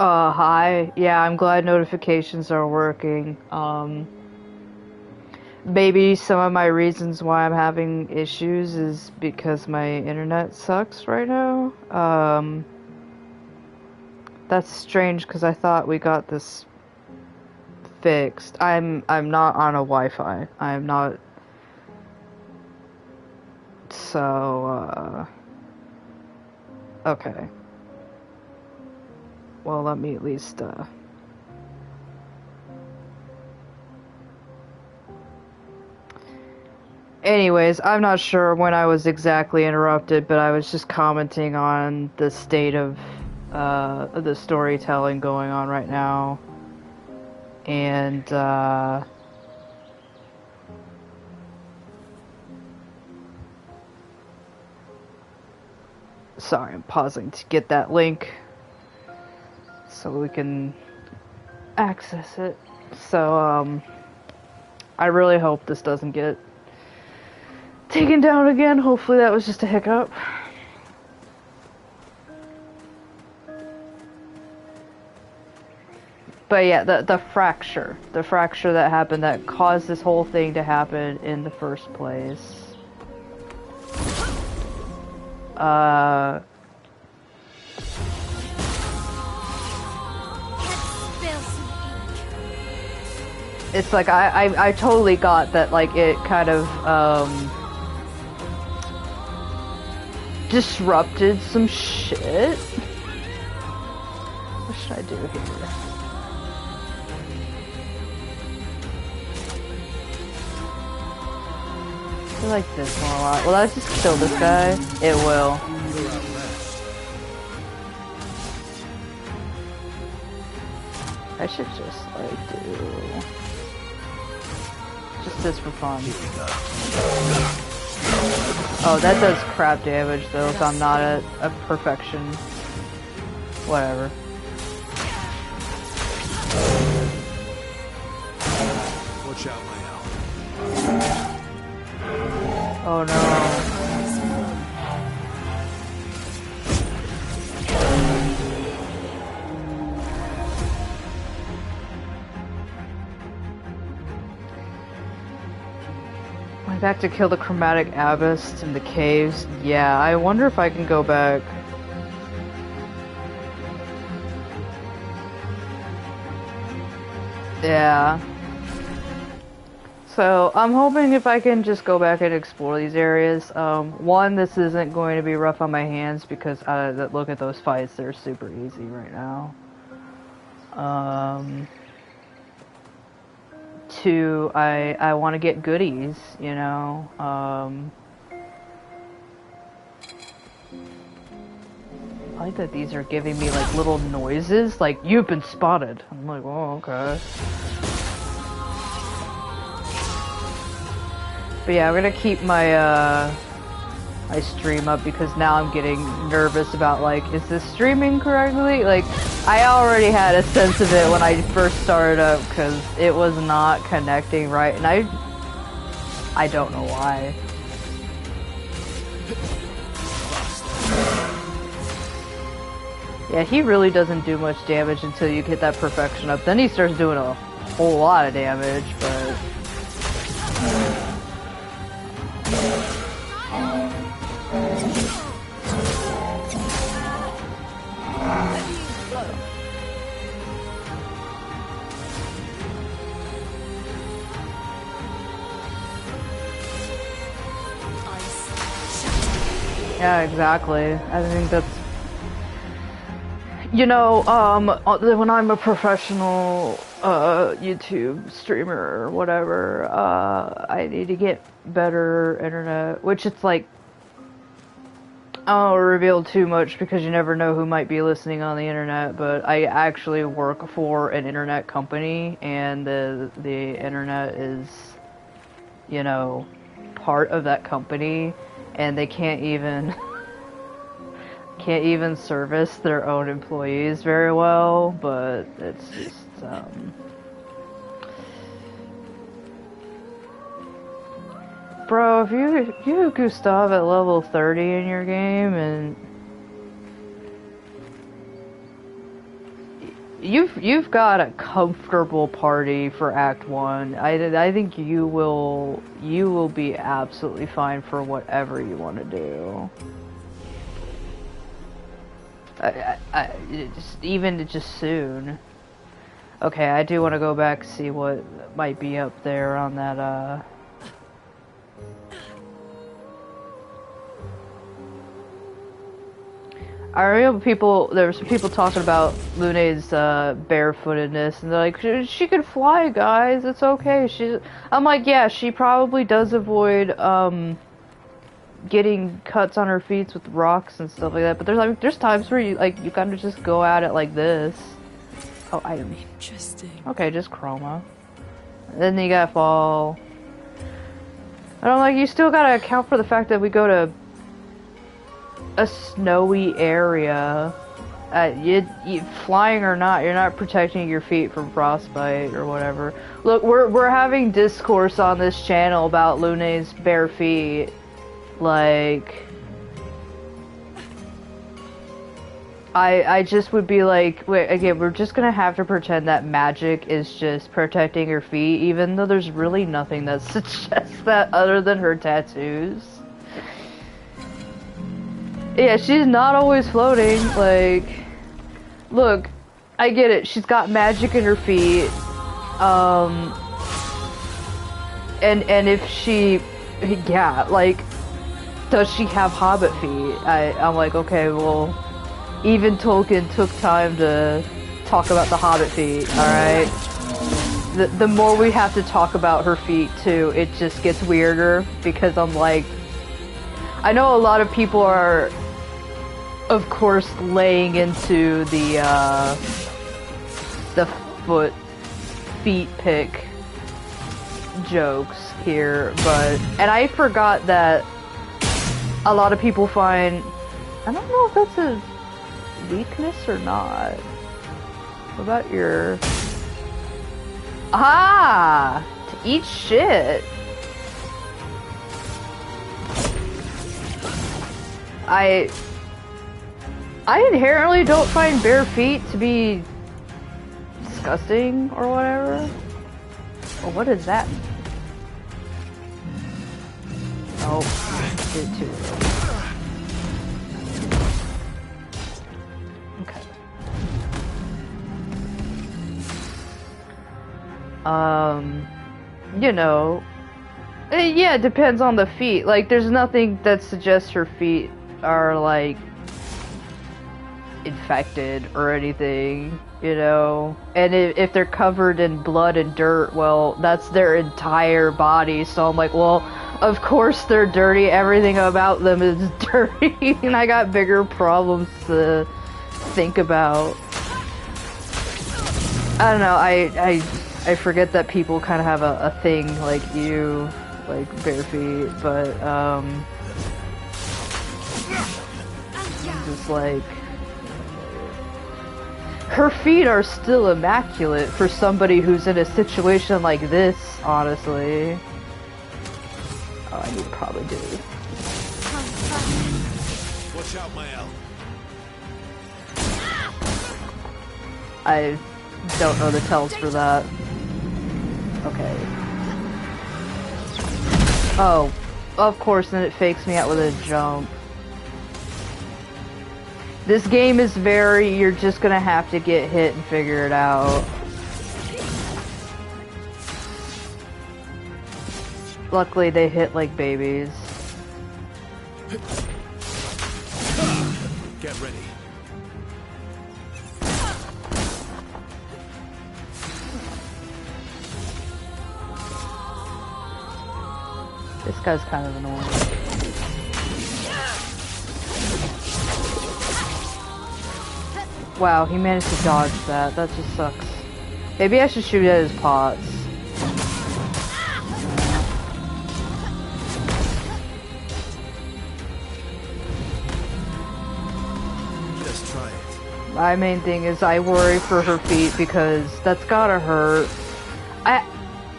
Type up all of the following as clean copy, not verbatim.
Hi. Yeah, I'm glad notifications are working. Maybe some of my reasons why I'm having issues is because my internet sucks right now. That's strange because I thought we got this fixed. I'm not on a Wi-Fi. I'm not. So, okay. Well, let me at least, Anyways, I'm not sure when I was exactly interrupted, but I was just commenting on the state of the storytelling going on right now. And, sorry, I'm pausing to get that link so we can access it. So, I really hope this doesn't get taken down again. Hopefully that was just a hiccup. But yeah, the fracture that happened that caused this whole thing to happen in the first place. It's like I totally got that, like, it kind of disrupted some shit. What should I do here? I like this one a lot. Will I just kill this guy? It will. I should just, like, do just this for fun. Oh, that does crap damage though, so I'm not a perfection. Whatever. Watch out, my owl. Oh no. Went back to kill the chromatic abyss in the caves. Yeah, I wonder if I can go back. Yeah. So, I'm hoping if I can just go back and explore these areas. One, this isn't going to be rough on my hands because look at those fights, they're super easy right now. Two, I want to get goodies, you know. I like that these are giving me like little noises, like, you've been spotted. I'm like, oh, okay. But yeah, I'm gonna keep my my stream up because now I'm getting nervous about, like, is this streaming correctly? Like, I already had a sense of it when I first started up because it was not connecting right, and I don't know why. Yeah, he really doesn't do much damage until you get that perfection up. Then he starts doing a whole lot of damage, but... Yeah, exactly. I think that's... You know, when I'm a professional YouTube streamer or whatever, I need to get better internet, which it's like, I don't reveal too much because you never know who might be listening on the internet, but I actually work for an internet company, and the internet is, you know, part of that company, and they can't even service their own employees very well, but it's just, Bro, if you have Gustav at level 30 in your game, and you've got a comfortable party for Act 1. I think you will be absolutely fine for whatever you want to do. Just soon. Okay, I do want to go back and see what might be up there on that I remember there were some people talking about Lune's barefootedness, and they're like, she could fly, guys, it's okay. I'm like, yeah, she probably does avoid getting cuts on her feet with rocks and stuff like that, but there's times where you kind of just go at it like this. Oh, item. Interesting. Okay, just chroma. Then you gotta fall. And I'm like, you still gotta account for the fact that we go to a snowy area. Flying or not, you're not protecting your feet from frostbite or whatever. Look, we're having discourse on this channel about Lune's bare feet. Like, I just would be like, wait, again, we're just gonna have to pretend that magic is just protecting her feet, even though there's really nothing that suggests that other than her tattoos. Yeah, she's not always floating, like, look, I get it, she's got magic in her feet, and if she, yeah, like, does she have hobbit feet? I'm like, okay, well, even Tolkien took time to talk about the hobbit feet, alright? The more we have to talk about her feet, too, it just gets weirder, because I'm like, I know a lot of people are, of course, laying into the feet pick jokes here, and I forgot that a lot of people find, I don't know if that's a weakness or not. What about your... Ah! To eat shit! I inherently don't find bare feet to be disgusting or whatever. Well, what does that mean? Oh, did it too early. Okay. You know, yeah, it depends on the feet. Like, there's nothing that suggests her feet are, like, infected or anything, you know? And if they're covered in blood and dirt, well, that's their entire body, so I'm like, well, of course they're dirty, everything about them is dirty, and I got bigger problems to think about. I don't know, I forget that people kind of have a thing like you, like bare feet, but, just like, her feet are still immaculate for somebody who's in a situation like this, honestly. Oh, I need to probably do. Watch out, my Al. I don't know the tells for that. Okay. Oh, of course, then it fakes me out with a jump. This game is you're just gonna have to get hit and figure it out. Luckily, they hit like babies. Get ready. This guy's kind of annoying. Wow, he managed to dodge that. That just sucks. Maybe I should shoot at his pots. Just try it. My main thing is I worry for her feet because that's gotta hurt.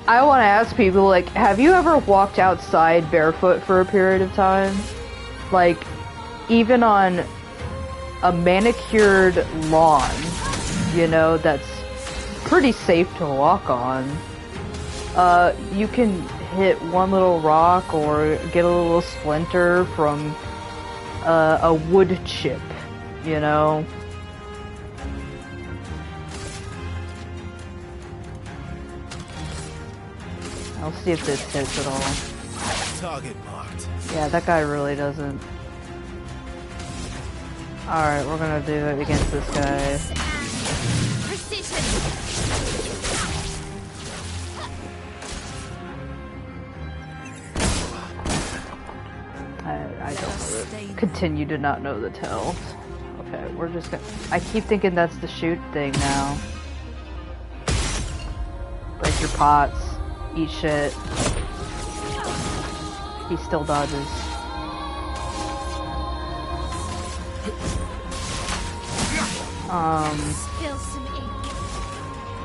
I want to ask people, like, have you ever walked outside barefoot for a period of time? Like, even on a manicured lawn, you know, that's pretty safe to walk on. You can hit one little rock or get a little splinter from a wood chip, you know. I'll see if this hits at all. Target marked. Yeah, that guy really doesn't. Alright, we're gonna do it against this guy. I don't continue to not know the tells. Okay, we're just gonna. I keep thinking that's the shoot thing now. Break your pots, eat shit. He still dodges.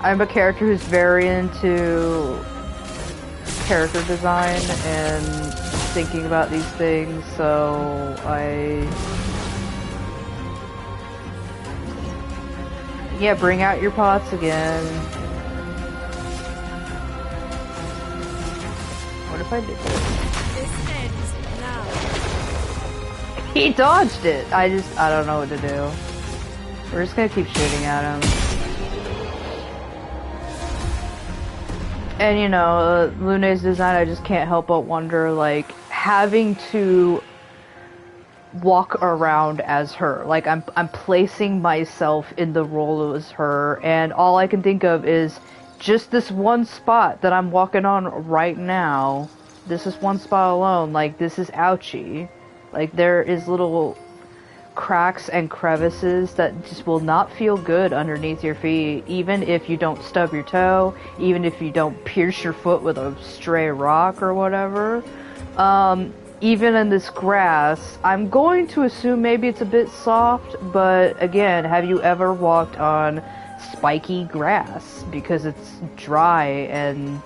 I'm a character who's very into character design and thinking about these things, so yeah, bring out your pots again. What if I did this? This ends now. He dodged it! I don't know what to do. We're just gonna keep shooting at him. And you know, Lune's design, I just can't help but wonder, like, having to walk around as her. Like, I'm placing myself in the role as her, and all I can think of is just this one spot that I'm walking on right now. This is one spot alone. Like, this is ouchy. Like, there is little cracks and crevices that just will not feel good underneath your feet, even if you don't stub your toe, even if you don't pierce your foot with a stray rock or whatever. Even in this grass, I'm going to assume maybe it's a bit soft, but again, have you ever walked on spiky grass? Because it's dry, and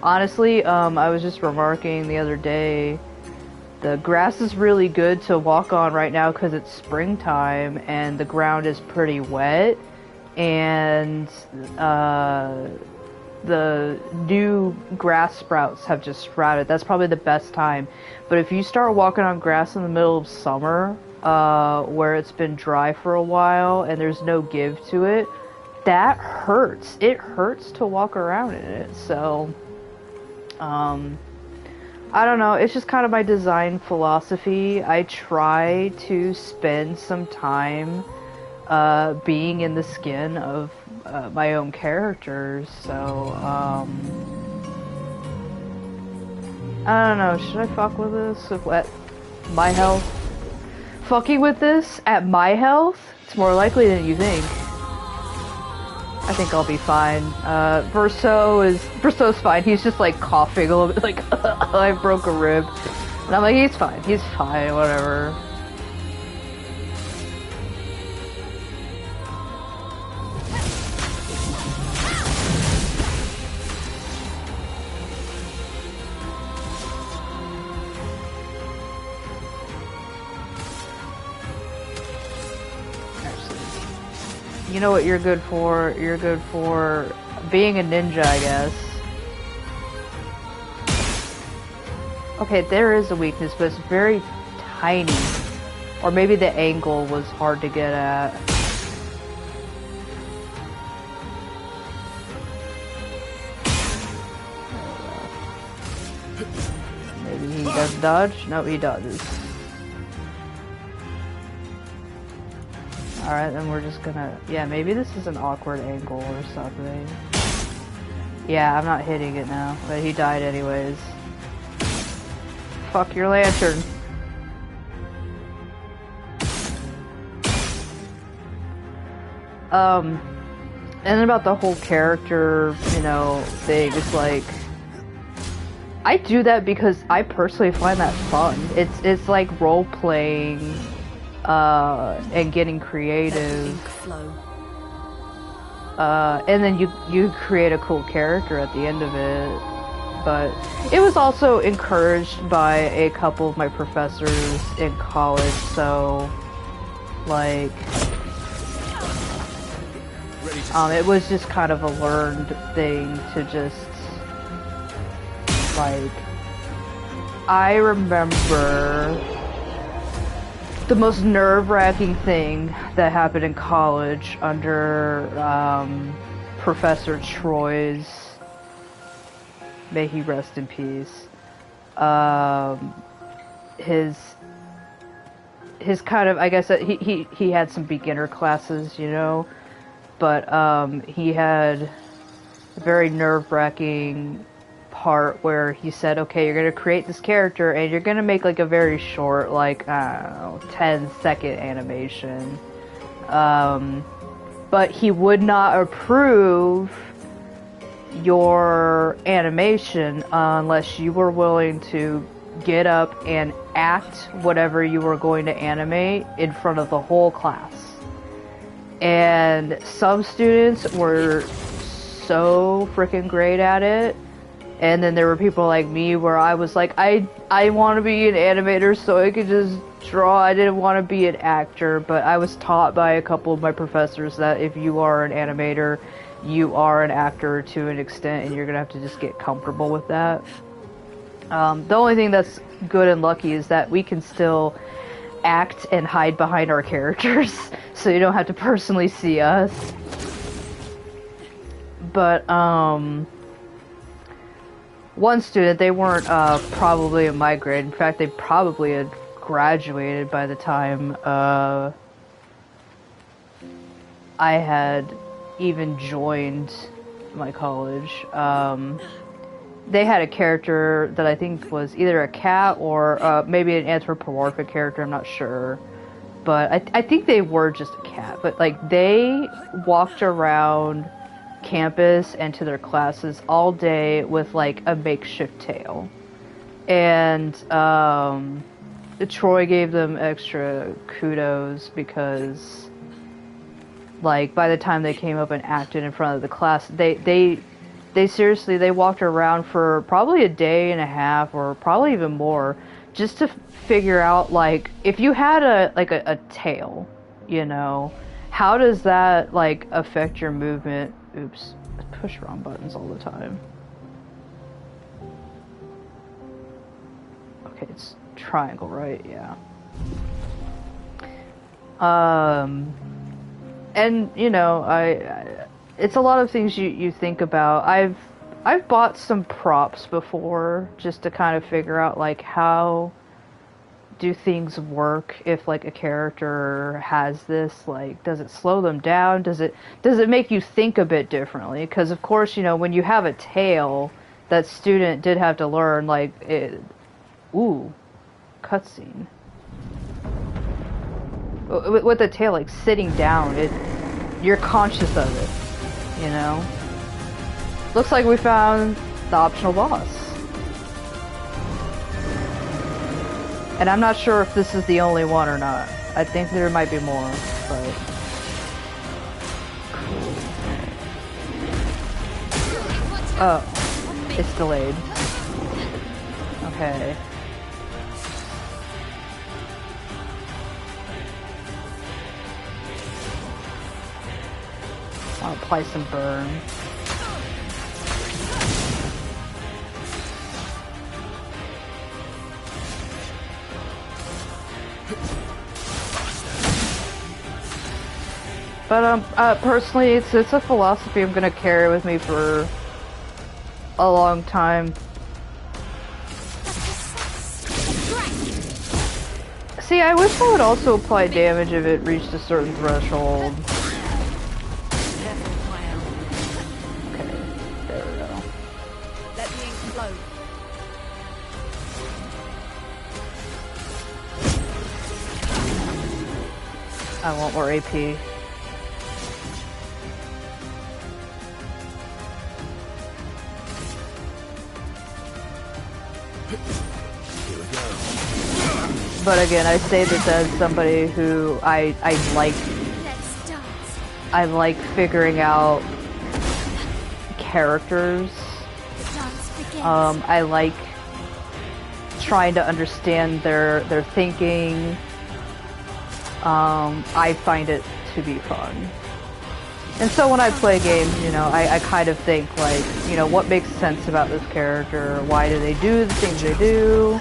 honestly, I was just remarking the other day, the grass is really good to walk on right now because it's springtime and the ground is pretty wet, and the new grass sprouts have just sprouted. That's probably the best time. But if you start walking on grass in the middle of summer, where it's been dry for a while and there's no give to it, that hurts. It hurts to walk around in it. So, I don't know, it's just kind of my design philosophy. I try to spend some time being in the skin of my own characters, so I don't know, should I fuck with this at my health? Fucking with this at my health? It's more likely than you think. I think I'll be fine. Verso's fine. He's just like coughing a little bit, like I broke a rib. And I'm like, he's fine, whatever. You know what you're good for? You're good for being a ninja, I guess. Okay, there is a weakness, but it's very tiny. Or maybe the angle was hard to get at. Maybe he doesn't dodge? No, he dodges. Alright, then we're just gonna... Yeah, maybe this is an awkward angle or something. Yeah, I'm not hitting it now, but he died anyways. Fuck your lantern. And then about the whole character, you know, thing, it's like... I do that because I personally find that fun. It's like role-playing... and getting creative. And then you create a cool character at the end of it. But it was also encouraged by a couple of my professors in college, so like It was just kind of a learned thing to just, like, I remember the most nerve-wracking thing that happened in college under Professor Troy's, may he rest in peace, his kind of, I guess, he had some beginner classes, you know, but he had a very nerve-wracking part where he said, okay, you're going to create this character and you're going to make like a very short, like, I don't know, 10-second animation. But he would not approve your animation unless you were willing to get up and act whatever you were going to animate in front of the whole class. And some students were so freaking great at it, and then there were people like me where I was like, I want to be an animator so I could just draw. I didn't want to be an actor, but I was taught by a couple of my professors that if you are an animator, you are an actor to an extent, and you're gonna have to just get comfortable with that. The only thing that's good and lucky is that we can still act and hide behind our characters, so you don't have to personally see us. But, one student, they weren't probably in my grade. In fact, they probably had graduated by the time I had even joined my college. They had a character that I think was either a cat or maybe an anthropomorphic character, I'm not sure. But I think they were just a cat. But, like, they walked around campus and to their classes all day with, like, a makeshift tail. And Troy gave them extra kudos because, like, by the time they came up and acted in front of the class, they seriously, they walked around for probably a day and a half or probably even more just to figure out, like, if you had a tail, you know, how does that, like, affect your movement? Oops, I push wrong buttons all the time. Okay, it's triangle, right? Yeah. And, you know, it's a lot of things you think about. I've bought some props before just to kind of figure out, like, how do things work if, like, a character has this, like, does it slow them down? Does it make you think a bit differently? Because, of course, you know, when you have a tail, that student did have to learn, like, ooh, cutscene. With the tail, like, sitting down, you're conscious of it, you know? Looks like we found the optional boss. And I'm not sure if this is the only one or not. I think there might be more, but... Oh, it's delayed. Okay. I'll apply some burn. But personally, it's a philosophy I'm gonna carry with me for a long time. See, I wish I would also apply damage if it reached a certain threshold. Okay, there we go. Let me explode. I want more AP. But again, I say this as somebody who I like figuring out characters. I like trying to understand their thinking. I find it to be fun. And so when I play games, you know, I kind of think like, you know, what makes sense about this character? Why do they do the things they do?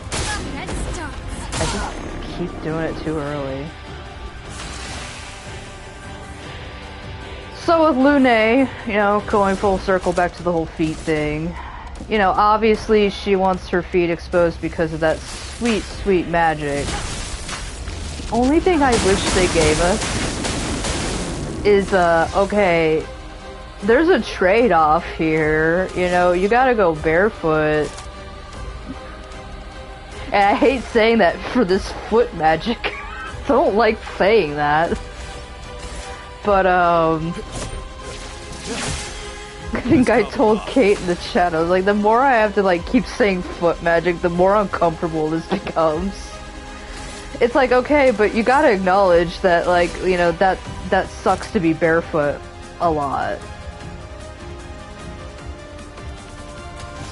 I just keep doing it too early. So with Lune, you know, going full circle back to the whole feet thing, you know, obviously she wants her feet exposed because of that sweet, sweet magic. Only thing I wish they gave us is, okay, there's a trade-off here, you know, you gotta go barefoot. And I hate saying that for this foot magic. I don't like saying that. But, I think I told Kate in the chat, I was like, the more I have to, like, keep saying foot magic, the more uncomfortable this becomes. It's like, okay, but you gotta acknowledge that, like, you know, that sucks to be barefoot a lot.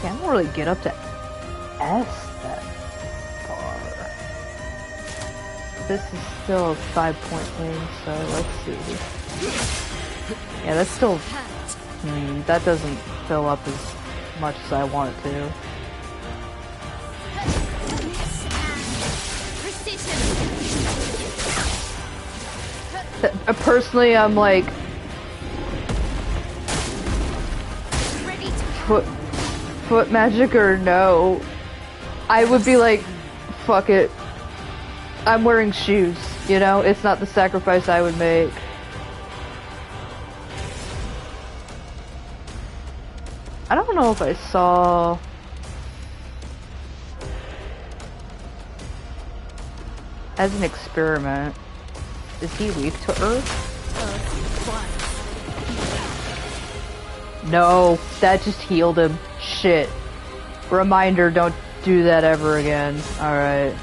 See, I don't really get up to S that far. This is still a 5-point thing, so let's see. Yeah, that's still... that doesn't fill up as much as I want it to. Personally, I'm like... Foot magic or no? I would be like, fuck it. I'm wearing shoes, you know? It's not the sacrifice I would make. I don't know if I saw... As an experiment, is he weak to Earth? No, that just healed him. Shit. Reminder, don't do that ever again. Alright.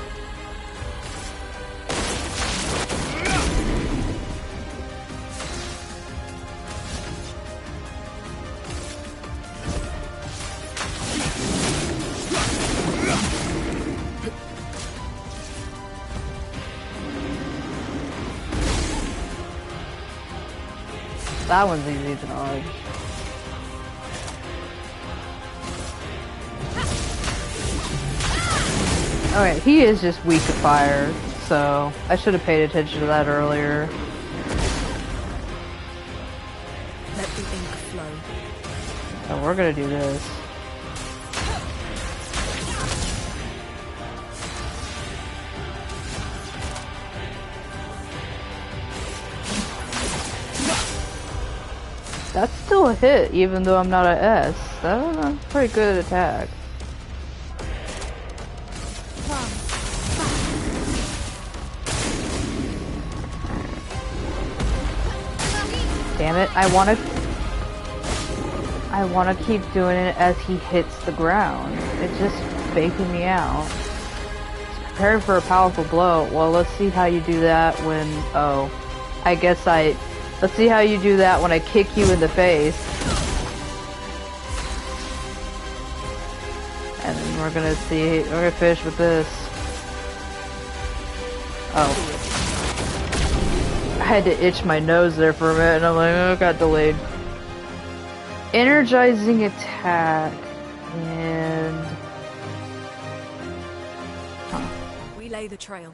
That one's easy to dodge. Alright, he is just weak to fire, so I should have paid attention to that earlier. Let the ink flow. So we're gonna do this. That's still a hit, even though I'm not an S. That's a pretty good attack. Damn it, I wanna keep doing it as he hits the ground. It's just faking me out. It's preparing for a powerful blow. Well, let's see how you do that when... Oh. Let's see how you do that when I kick you in the face. And then we're gonna finish with this. Oh. I had to itch my nose there for a minute and I'm like, oh, it got delayed. Energizing attack and... Huh. We lay the trail.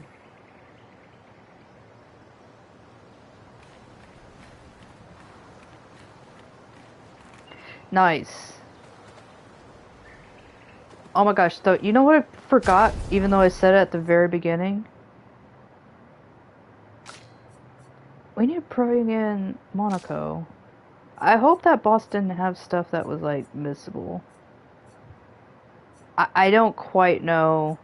Nice. Oh my gosh, though, you know what I forgot, even though I said it at the very beginning? We need to bring in Monaco. I hope that boss didn't have stuff that was, like, missable. I don't quite know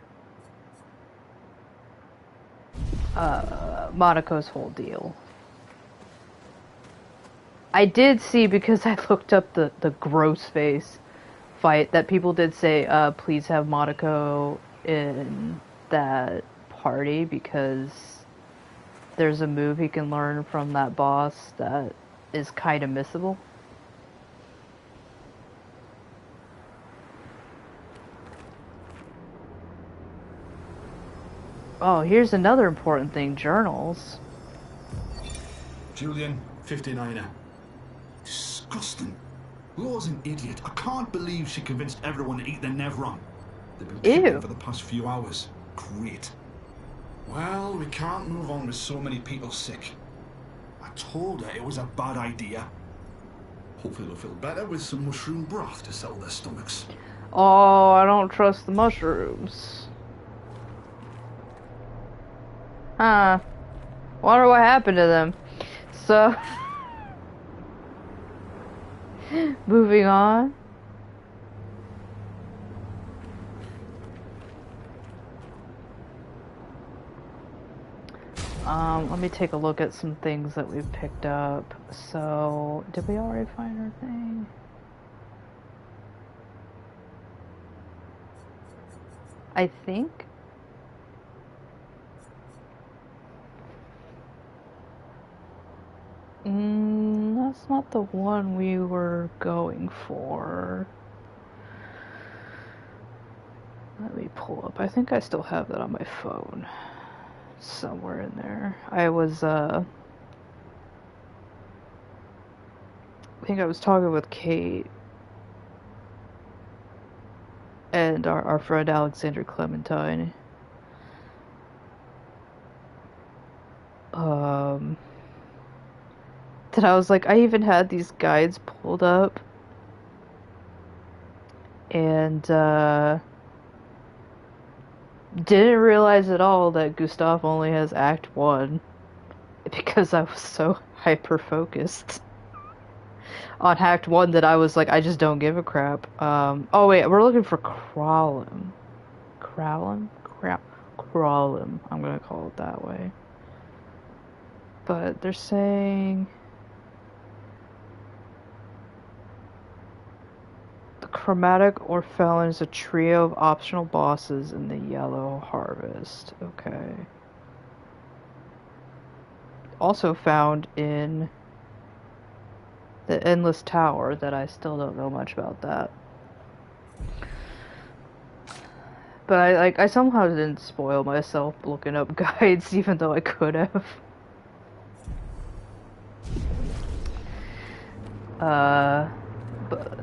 Monaco's whole deal. I did see, because I looked up the gross face fight, that people did say, please have Monaco in that party, because there's a move he can learn from that boss that is kind of missable. Oh, here's another important thing, journals. Julian, 59er. disgusting. Laura's an idiot. I can't believe she convinced everyone to eat the Nevron. They've been puking Ew. for the past few hours. Great. Well, we can't move on with so many people sick. I told her it was a bad idea. Hopefully they'll feel better with some mushroom broth to settle their stomachs. Oh, I don't trust the mushrooms. Huh. Wonder what happened to them. So, moving on. Let me take a look at some things that we've picked up. So, did we already find our thing? I think. That's not the one we were going for. Let me pull up. I think I still have that on my phone. Somewhere in there. I think I was talking with Kate and our friend Alexander Clementine. That I was like, I even had these guides pulled up, and didn't realize at all that Gustav only has Act 1, because I was so hyper-focused on Act 1 that I was like, I just don't give a crap. Oh wait, we're looking for Crawlum. Crawlum? Crawlum. I'm gonna call it that way. But they're saying... The Chromatic Orphelin is a trio of optional bosses in the Yellow Harvest. Okay. Also found in the Endless Tower, that I still don't know much about that. But I somehow didn't spoil myself looking up guides, even though I could have. But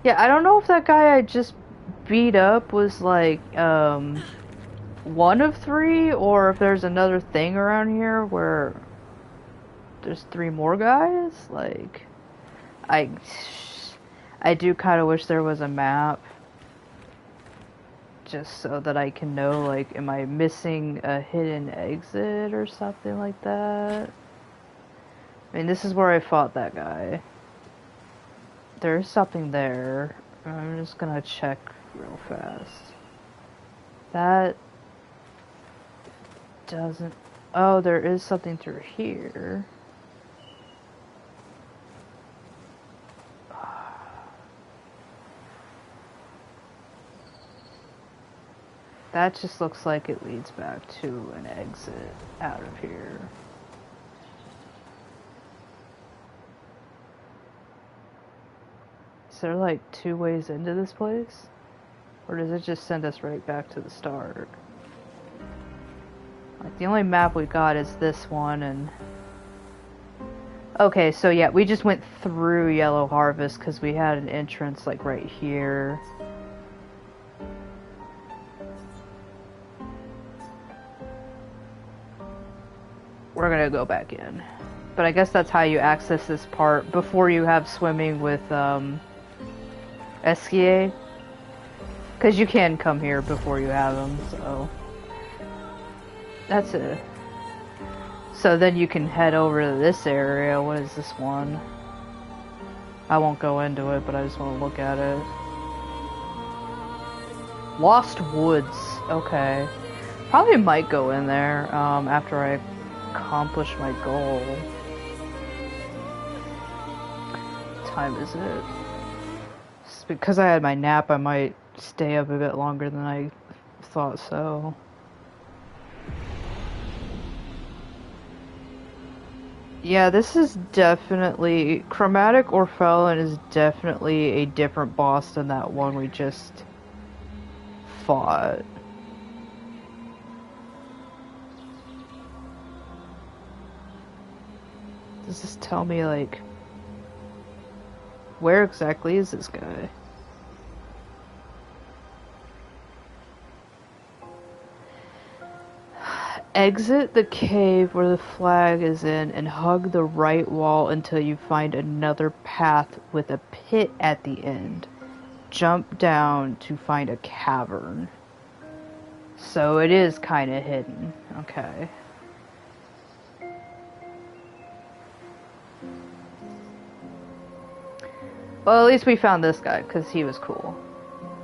yeah, I don't know if that guy I just beat up was like one of 3, or if there's another thing around here where there's 3 more guys. Like, I do kind of wish there was a map, just so that I can know, like, am I missing a hidden exit or something like that? I mean, this is where I fought that guy. There's something there. I'm just gonna check real fast. That doesn't... Oh, there is something through here. That just looks like it leads back to an exit out of here. Is there like 2 ways into this place? Or does it just send us right back to the start? Like, the only map we got is this one, and... Okay, so yeah, we just went through Yellow Harvest because we had an entrance like right here. We're gonna go back in. But I guess that's how you access this part before you have swimming with Esquier. Because you can come here before you have them, so... That's it. So then you can head over to this area. What is this one? I won't go into it, but I just want to look at it. Lost Woods. Okay. Probably might go in there after I accomplish my goal. What time is it? Just because I had my nap, I might stay up a bit longer than I thought so. Yeah, this is definitely... Chromatic Orphelin is definitely a different boss than that one we just fought. Does this tell me, like, where exactly is this guy? Exit the cave where the flag is in and hug the right wall until you find another path with a pit at the end. Jump down to find a cavern. So it is kind of hidden. Okay. Well, at least we found this guy, because he was cool.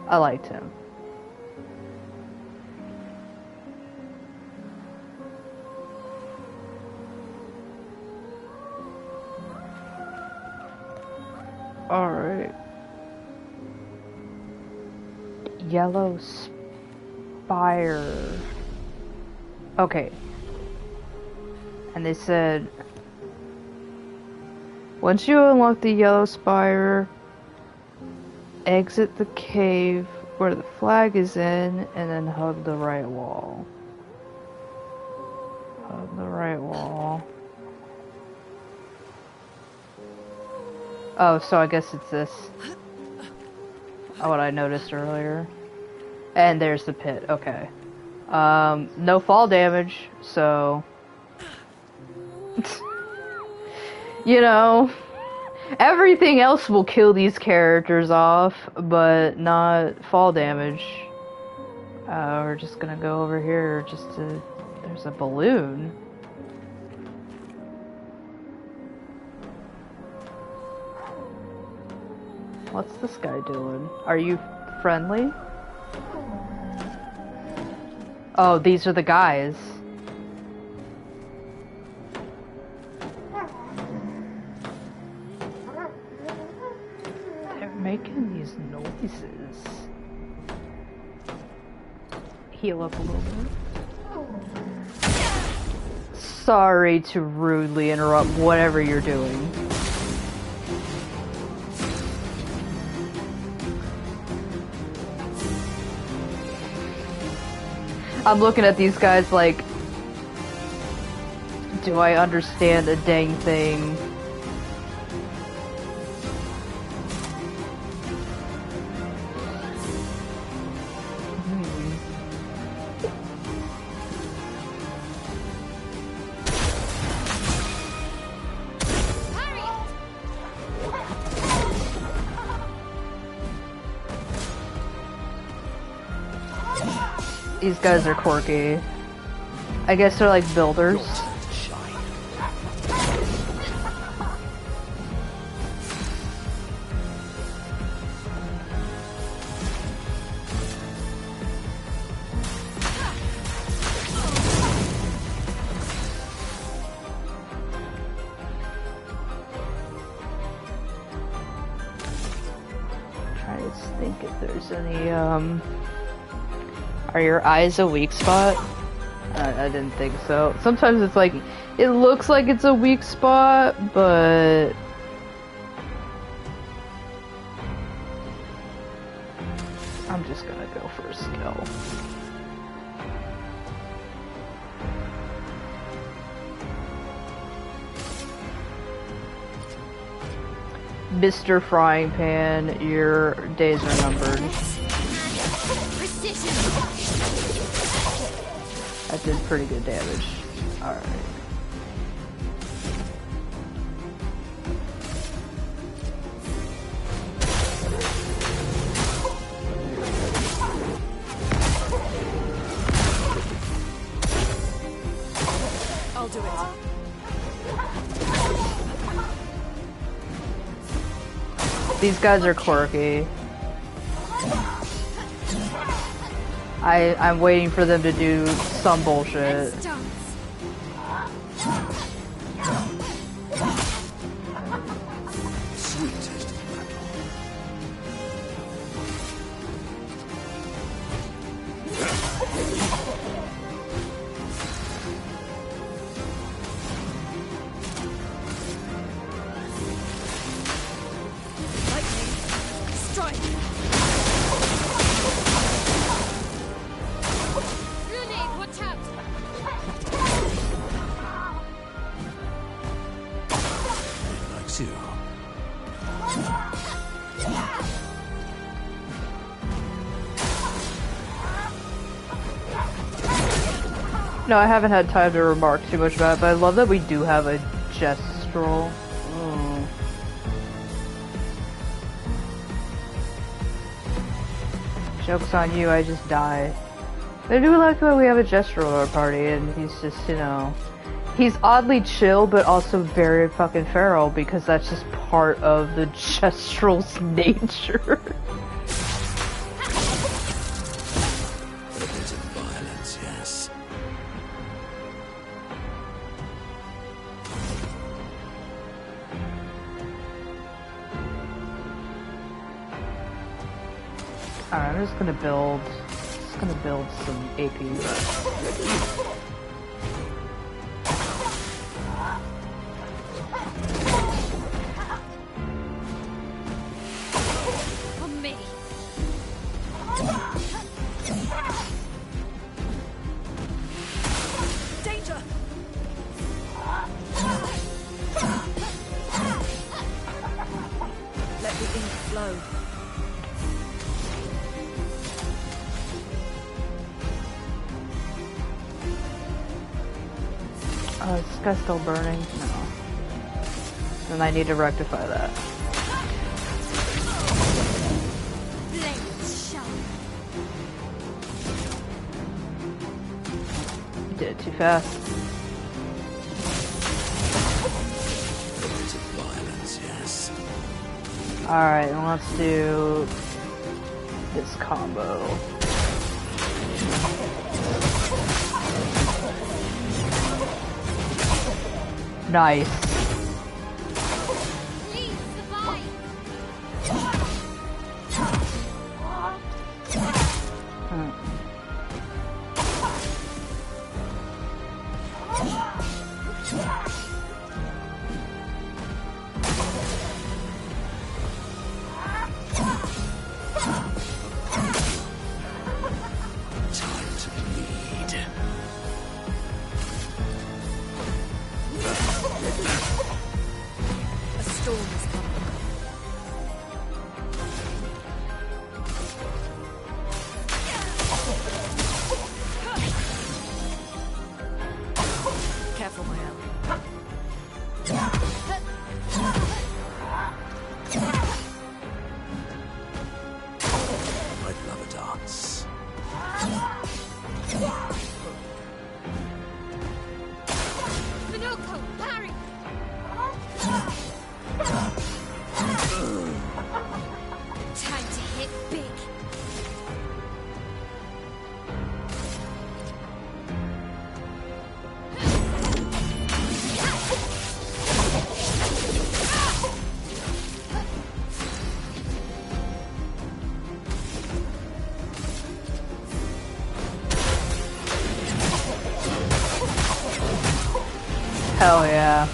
I liked him. Alright. Yellow spire. Okay. And they said, once you unlock the yellow spire, exit the cave where the flag is in, and then hug the right wall. Hug the right wall. Oh, so I guess it's this. Oh, what I noticed earlier. And there's the pit, okay. No fall damage, so... you know, everything else will kill these characters off, but not fall damage. We're just gonna go over here just to... There's a balloon. What's this guy doing? Are you friendly? Oh, these are the guys. They're making these noises. Heal up a little bit. Sorry to rudely interrupt whatever you're doing. I'm looking at these guys like, do I understand a dang thing? These guys are quirky. I guess they're like builders. Trying to think if there's any, Are your eyes a weak spot? I didn't think so. Sometimes it's like, it looks like it's a weak spot, but... I'm just gonna go for a skill. Mr. Frying Pan, your days are numbered. That did pretty good damage. Alright. I'll do it. These guys are quirky. I'm waiting for them to do some bullshit. too. No, I haven't had time to remark too much about it, but I love that we do have a gestural. Mm. Joke's on you, I just die. I do like when we have a gestural at our party, and he's just, you know... He's oddly chill, but also very fucking feral, because that's just part of the gestral's nature. A bit of violence, yes. Alright, I'm just gonna build some AP. On me. Danger. Let the ink flow. Is this guy still burning? No. Then I need to rectify that. Blades sharp. You did it too fast. A bit of violence, yes. Alright, and let's do this combo. Nice. Please survive. Time to bleed. A storm is coming. Careful, my ally. I'd love a dance. Finocco, parry. Time to hit big. Hell yeah.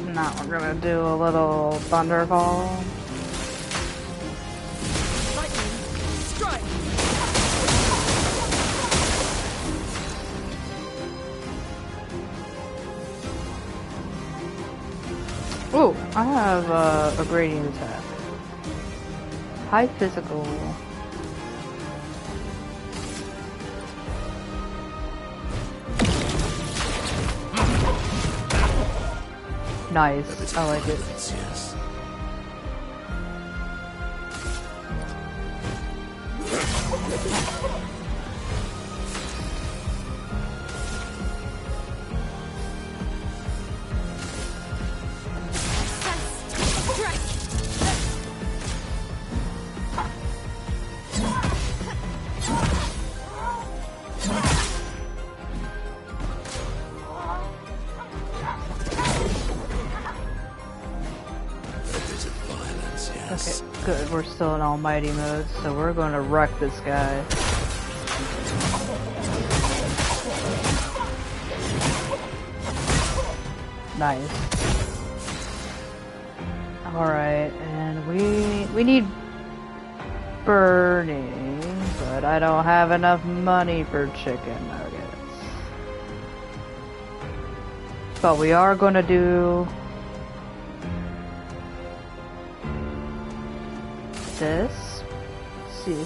Now we're gonna do a little thunderball. Lightning, strike. Ooh, I have a gradient attack. High physical. Nice, I like it. Violence, yes. Strike. A bit of violence, yes. Okay, good. We're still in almighty mode, so we're going to wreck this guy. Nice. Alright, and we need burning, but I don't have enough money for chicken nuggets. But we are gonna do this. Let's see.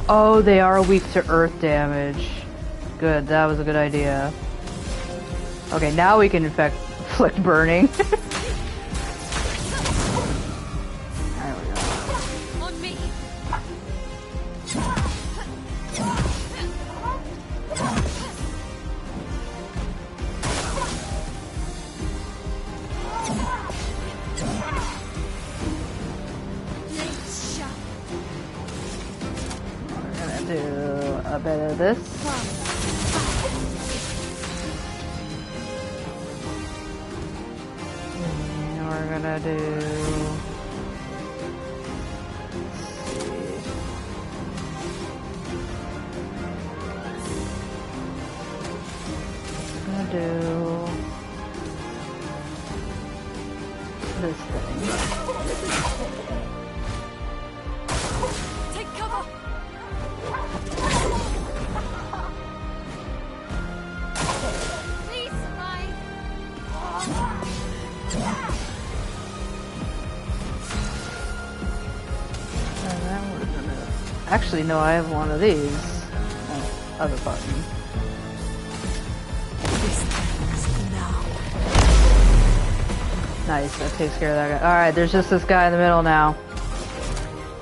Oh, they are weak to earth damage. Good, that was a good idea. Okay, now we can inflict burning. There we go. On me. Let's shut. We're gonna do a bit of this. And we're gonna do... do this thing. Take cover. Please, mine. And then we're gonna... Actually, no, I have one of these. Oh, other button. Nice, that takes care of that guy. Alright, there's just this guy in the middle now.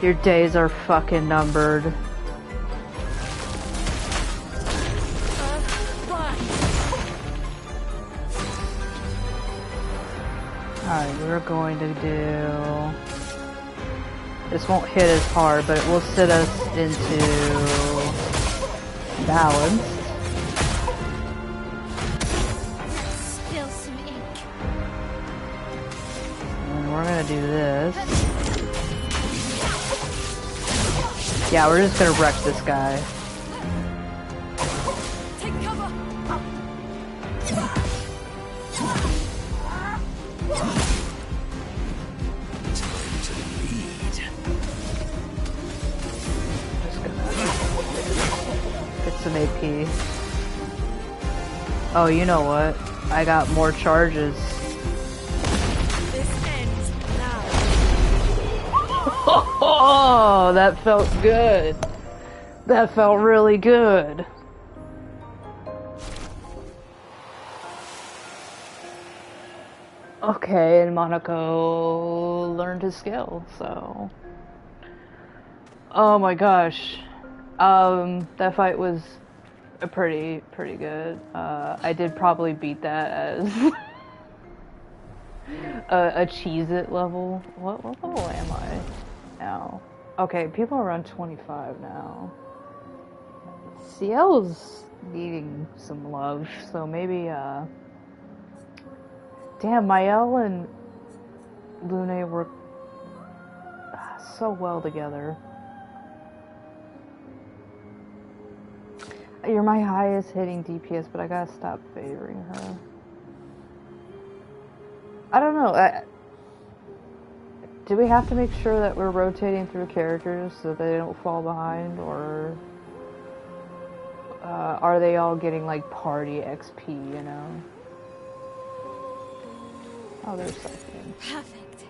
Your days are fucking numbered. Alright, we're going to do... This won't hit as hard, but it will sit us into balance. Spill some ink. And we're gonna do this. Yeah, we're just gonna wreck this guy. Take cover. Just gonna get some AP. Oh, you know what? I got more charges. This ends now. Oh, that felt good. That felt really good. Okay, and Monaco learned his skill, so... Oh my gosh. That fight was pretty good. I did probably beat that as a Cheez-It level. What level am I now? Okay, people are around 25 now. CL's needing some love, so maybe, damn, Mael and Lune work so well together. You're my highest hitting DPS, but I gotta stop favoring her. I don't know. Do we have to make sure that we're rotating through characters so that they don't fall behind, or are they all getting like party XP, you know? Oh, there's something. Perfect.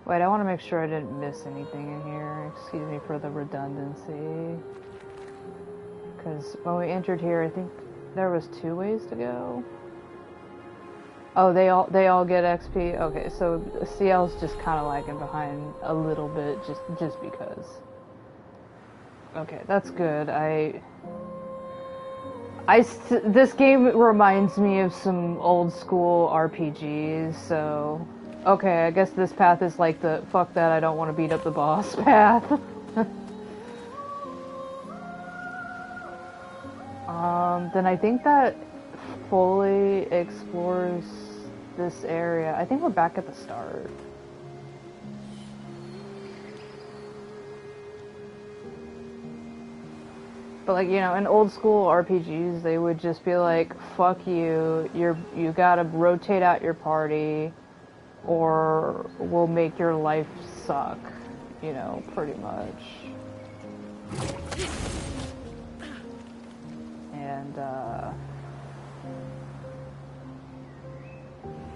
Wait, I want to make sure I didn't miss anything in here. Excuse me for the redundancy. Because when we entered here, I think there was 2 ways to go. Oh, they all get XP. Okay, so CL's just kind of lagging behind a little bit, just because. Okay, that's good. This game reminds me of some old school RPGs, so... Okay, I guess this path is like the fuck that, I don't want to beat up the boss path. Then I think that fully explores this area. I think we're back at the start. But like, you know, in old school RPGs, they would just be like, "Fuck you! You gotta rotate out your party, or we'll make your life suck." You know, pretty much. And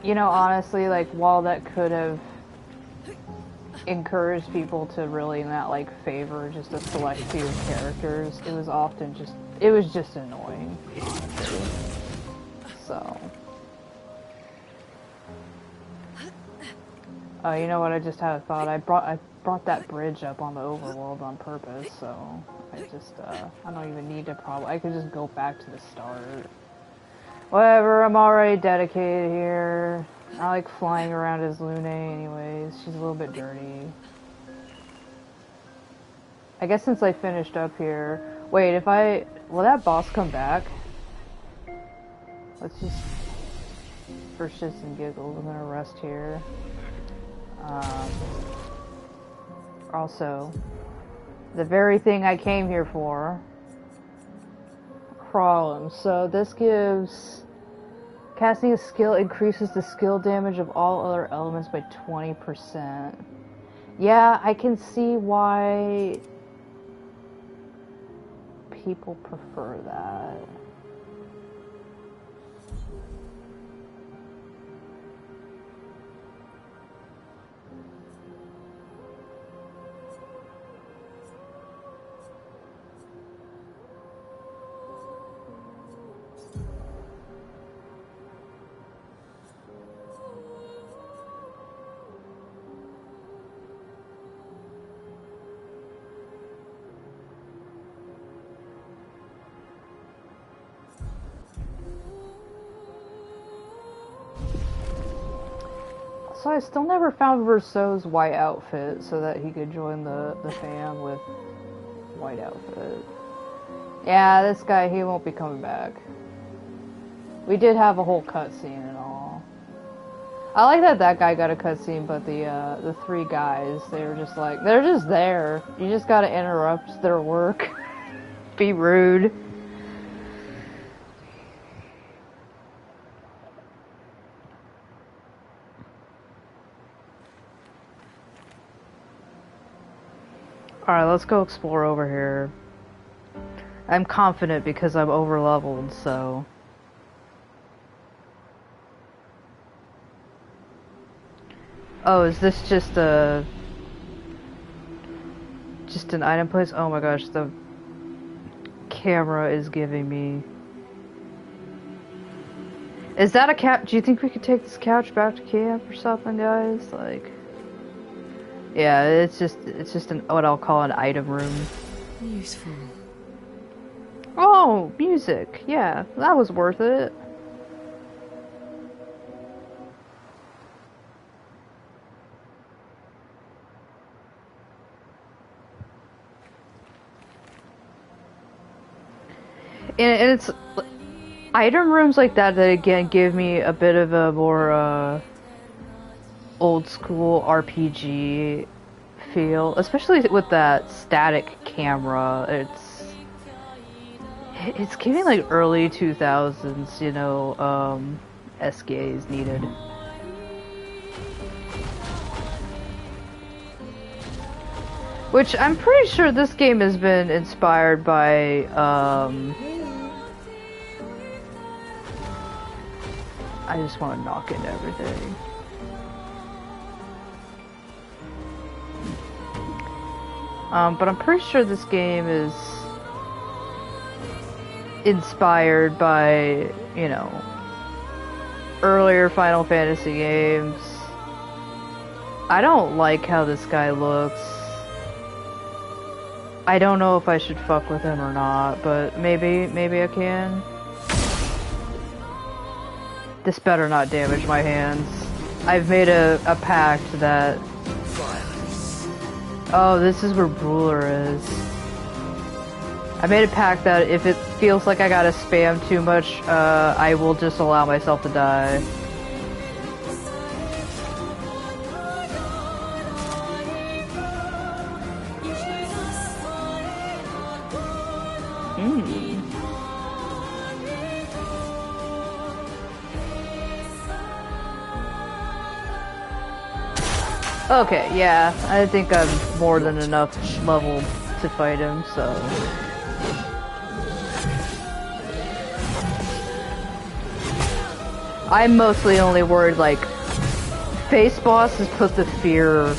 you know, honestly, like, while that could have encouraged people to really not like favor just a select few characters, it was often just annoying, honestly. So you know what, I just had a thought. I brought that bridge up on the overworld on purpose, so I just I don't even need to I could just go back to the start. Whatever, I'm already dedicated here. I like flying around as Lune anyways. She's a little bit dirty. I guess since I finished up here... Wait, will that boss come back? Let's just... For shits and giggles, I'm gonna rest here. Also, the very thing I came here for... Crawl'em. So this gives... Casting a skill increases the skill damage of all other elements by 20%. Yeah, I can see why people prefer that. So I still never found Verso's white outfit so that he could join the fam with white outfit. Yeah, this guy, he won't be coming back. We did have a whole cutscene and all. I like that guy got a cutscene, but the three guys, they were just like, they're just there. You just gotta interrupt their work. Be rude. Alright, let's go explore over here. I'm confident because I'm over-leveled, so... Oh, is this just an item place? Oh my gosh, the camera is giving me... Is that a couch? Do you think we could take this couch back to camp or something, guys? Like... Yeah, it's just what I'll call an item room. Useful. Oh, music. Yeah, that was worth it. And it's item rooms like that again give me a bit of a more old school RPG feel, especially with that static camera. It's giving like early 2000s, you know, SGA is needed. Which I'm pretty sure this game has been inspired by I just want to knock into everything. But I'm pretty sure this game is inspired by, you know, earlier Final Fantasy games. I don't like how this guy looks. I don't know if I should fuck with him or not, but maybe I can. This better not damage my hands. I've made a pact that... Oh, this is where Ruler is. I made a pact that if it feels like I gotta spam too much, I will just allow myself to die. Mm. Okay, yeah, I think I'm more than enough level to fight him, so... I'm mostly only worried, like, Face Boss has put the fear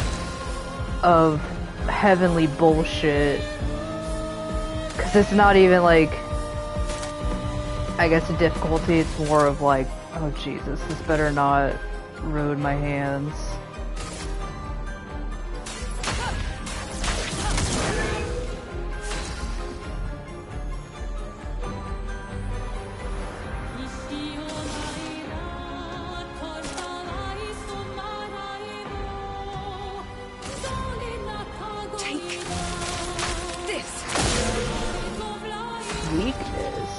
of heavenly bullshit, because it's not even, like, I guess a difficulty, it's more of like, oh Jesus, this better not ruin my hands. Weakness.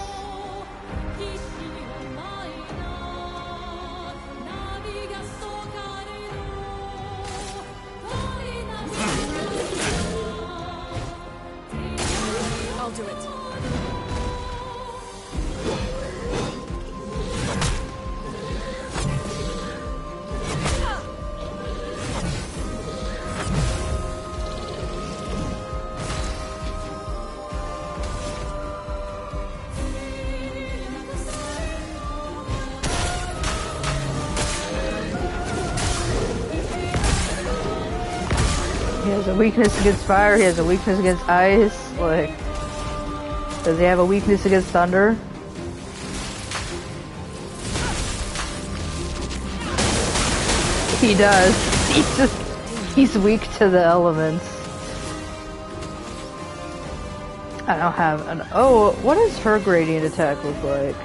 I'll do it. He has a weakness against fire, he has a weakness against ice, like... Does he have a weakness against thunder? He does. He's weak to the elements. I don't have an... Oh, what does her gradient attack look like?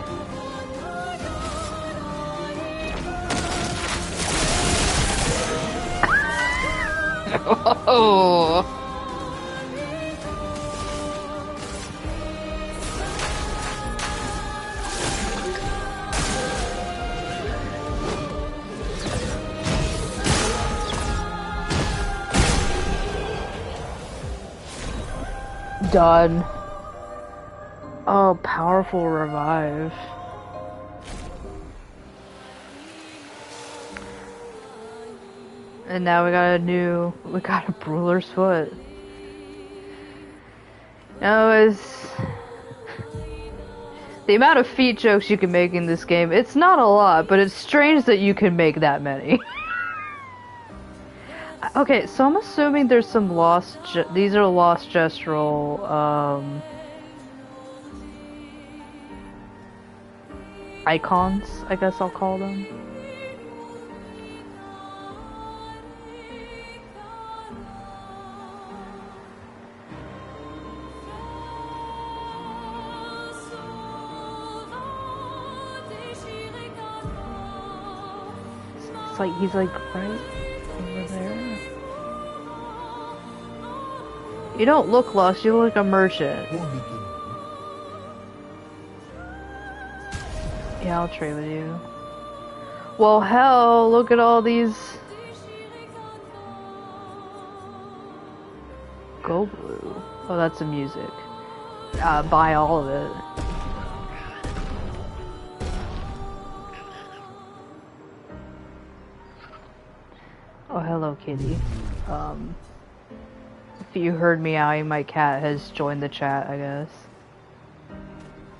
Oh. Done. Oh, powerful revive. And now we got a Brawler's Foot. Now it's... The amount of feat jokes you can make in this game, it's not a lot, but it's strange that you can make that many. Okay, so I'm assuming there's some these are lost gestural, icons, I guess I'll call them. It's like, he's like right over there. You don't look lost, you look like a merchant. Yeah, I'll trade with you. Well, hell, look at all these. Go blue. Oh, that's the music. Buy all of it. Oh, hello, kitty. If you heard meowing, my cat has joined the chat, I guess.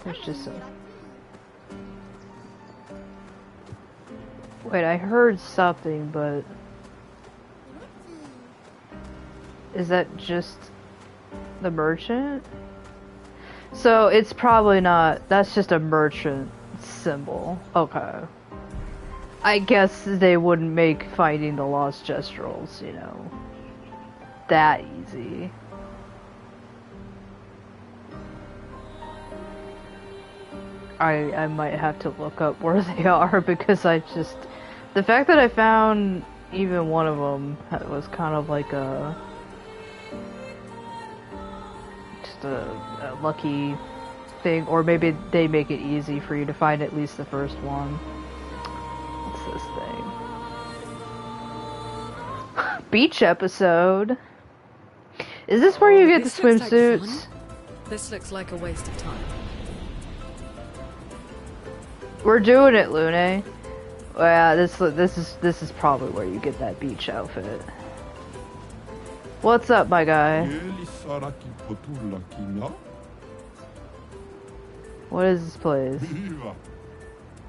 There's just some... Wait, I heard something, but... Is that just the merchant? So, it's probably not... That's just a merchant symbol. Okay. I guess they wouldn't make finding the lost gestrals, you know, that easy. I might have to look up where they are because I just... The fact that I found even one of them was kind of like a... Just a lucky thing, or maybe they make it easy for you to find at least the first one. This thing. Beach episode. Is this where you get the swimsuits? This looks like a waste of time. We're doing it, Lune. Well, yeah, this is probably where you get that beach outfit. What's up, my guy? What is this place?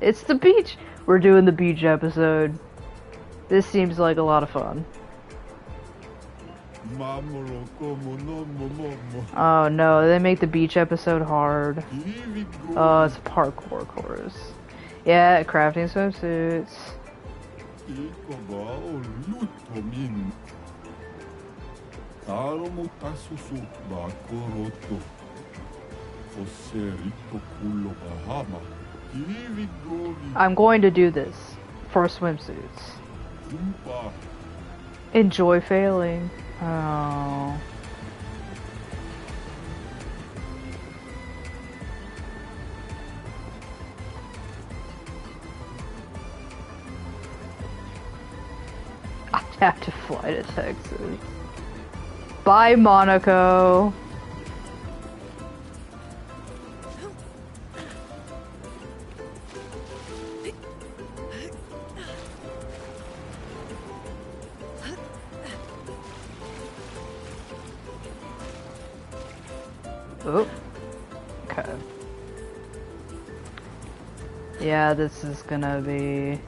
It's the beach! We're doing the beach episode. This seems like a lot of fun. Oh no, they make the beach episode hard. Oh, it's a parkour course. Yeah, crafting swimsuits. I'm going to do this for swimsuits. Enjoy failing. Oh. I have to fly to Texas. Bye, Monaco. Oh, okay. Yeah, this is gonna be...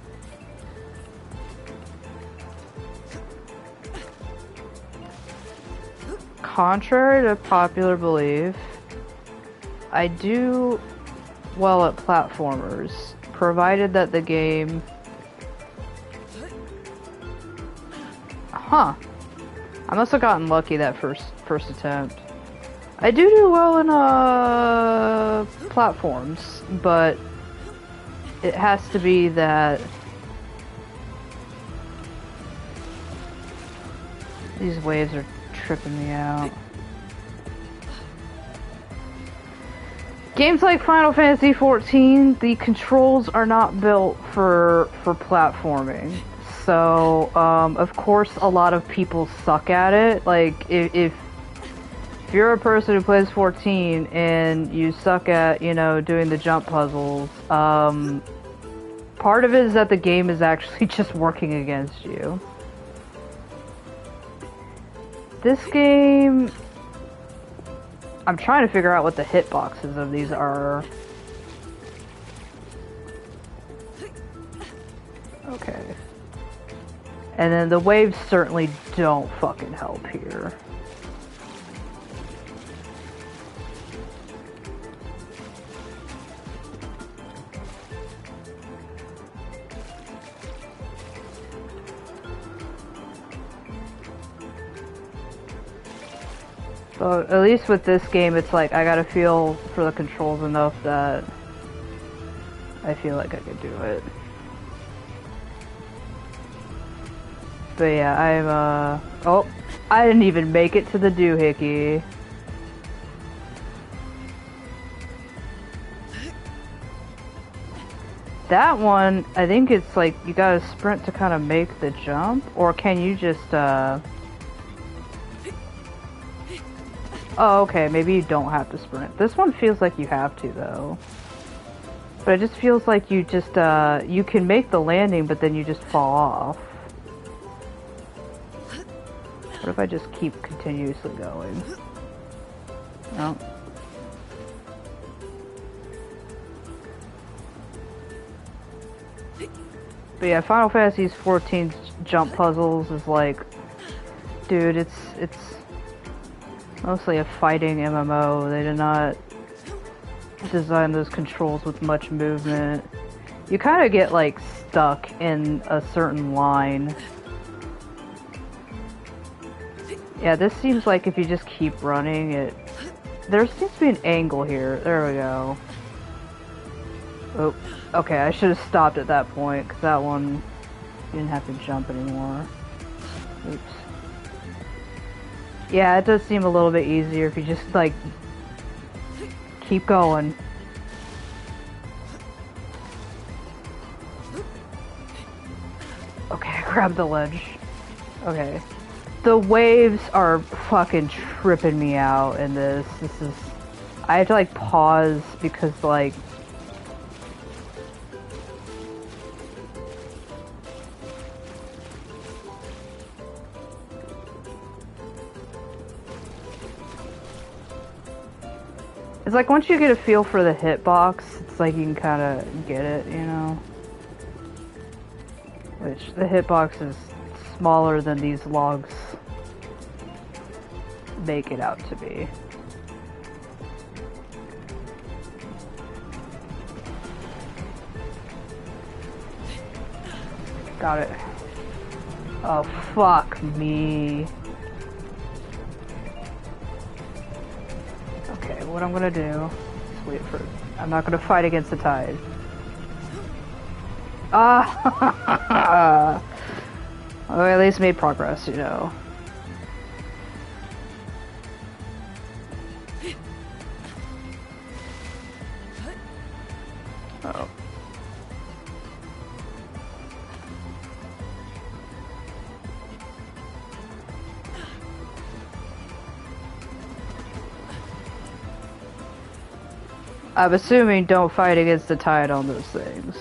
Contrary to popular belief, I do well at platformers, provided that the game... Huh. I must have gotten lucky that first attempt. I do well in platforms, but it has to be that these waves are tripping me out. Games like Final Fantasy XIV, the controls are not built for platforming. So, of course, a lot of people suck at it. Like, if you're a person who plays 14 and you suck at, you know, doing the jump puzzles, part of it is that the game is actually just working against you. This game... I'm trying to figure out what the hitboxes of these are. Okay. And then the waves certainly don't fucking help here. So at least with this game, it's like I gotta feel for the controls enough that I feel like I could do it. But yeah, I'm oh, I didn't even make it to the doohickey. That one, I think it's like you gotta sprint to kind of make the jump, or can you just Oh, okay, maybe you don't have to sprint. This one feels like you have to, though. But it just feels like you just, you can make the landing, but then you just fall off. What if I just keep continuously going? No. But yeah, Final Fantasy XIV's jump puzzles is like... Dude, it's mostly a fighting MMO. They did not design those controls with much movement. You kind of get like stuck in a certain line. Yeah, this seems like if you just keep running it... There seems to be an angle here. There we go. Oh, okay, I should have stopped at that point, because that one didn't have to jump anymore. Oops. Yeah, it does seem a little bit easier if you just, like, keep going. Okay, I grabbed the ledge. Okay. The waves are fucking tripping me out in this. This is... I have to like pause because like it's like once you get a feel for the hitbox, it's like you can kind of get it, you know? Which the hitbox is smaller than these logs make it out to be. Got it. Oh, fuck me. Okay, what I'm gonna do is wait for... I'm not gonna fight against the tide. Ah! Oh, I at least made progress, you know. Oh. I'm assuming don't fight against the tide on those things.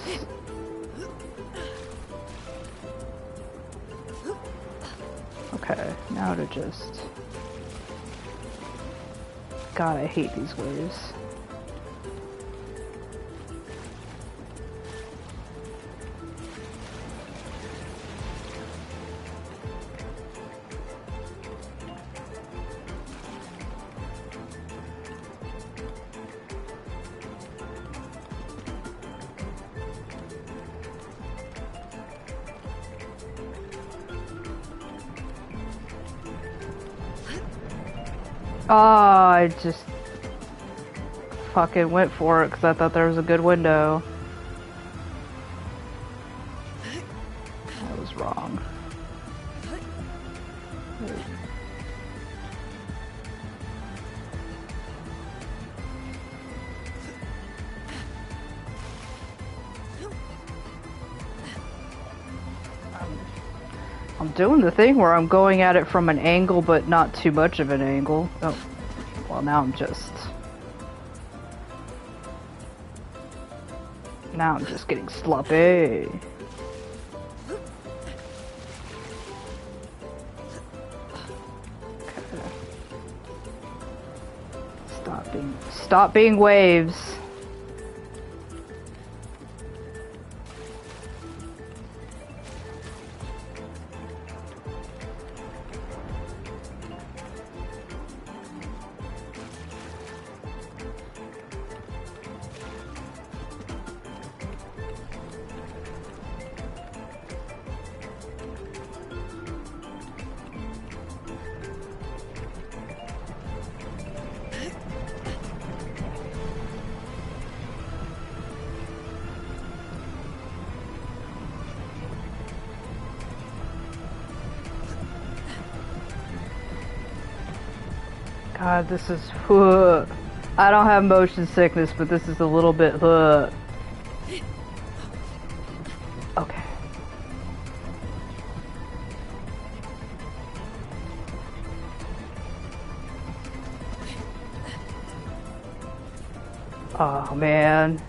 Okay, now to just... God, I hate these waves. Oh, I just fucking went for it because I thought there was a good window. I was wrong. I'm doing the thing where I'm going at it from an angle, but not too much of an angle. Oh, well, now I'm just getting sloppy. Okay. Stop being waves. God, this is... I don't have motion sickness, but this is a little bit... Okay. Oh, man.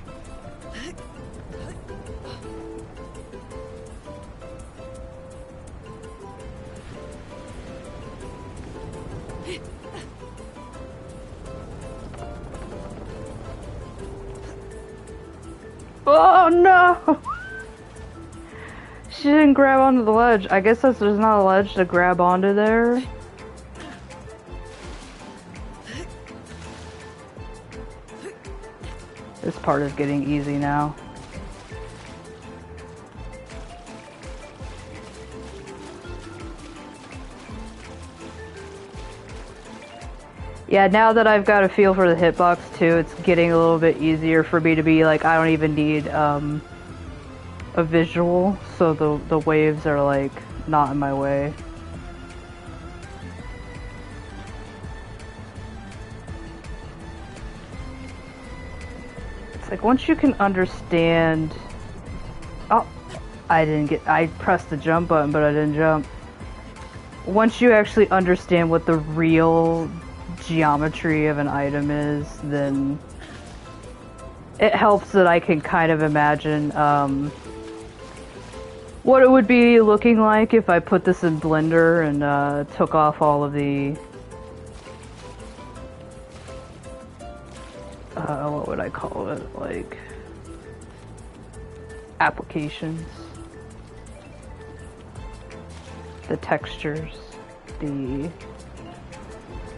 Oh no! She didn't grab onto the ledge. I guess there's not a ledge to grab onto there. This part is getting easy now. Yeah, now that I've got a feel for the hitbox too, it's getting a little bit easier for me to be like, I don't even need a visual, so the waves are like not in my way. It's like once you can understand... Oh, I pressed the jump button, but I didn't jump. Once you actually understand what the real geometry of an item is, then it helps that I can kind of imagine what it would be looking like if I put this in Blender and took off all of the what would I call it, like applications, the textures, the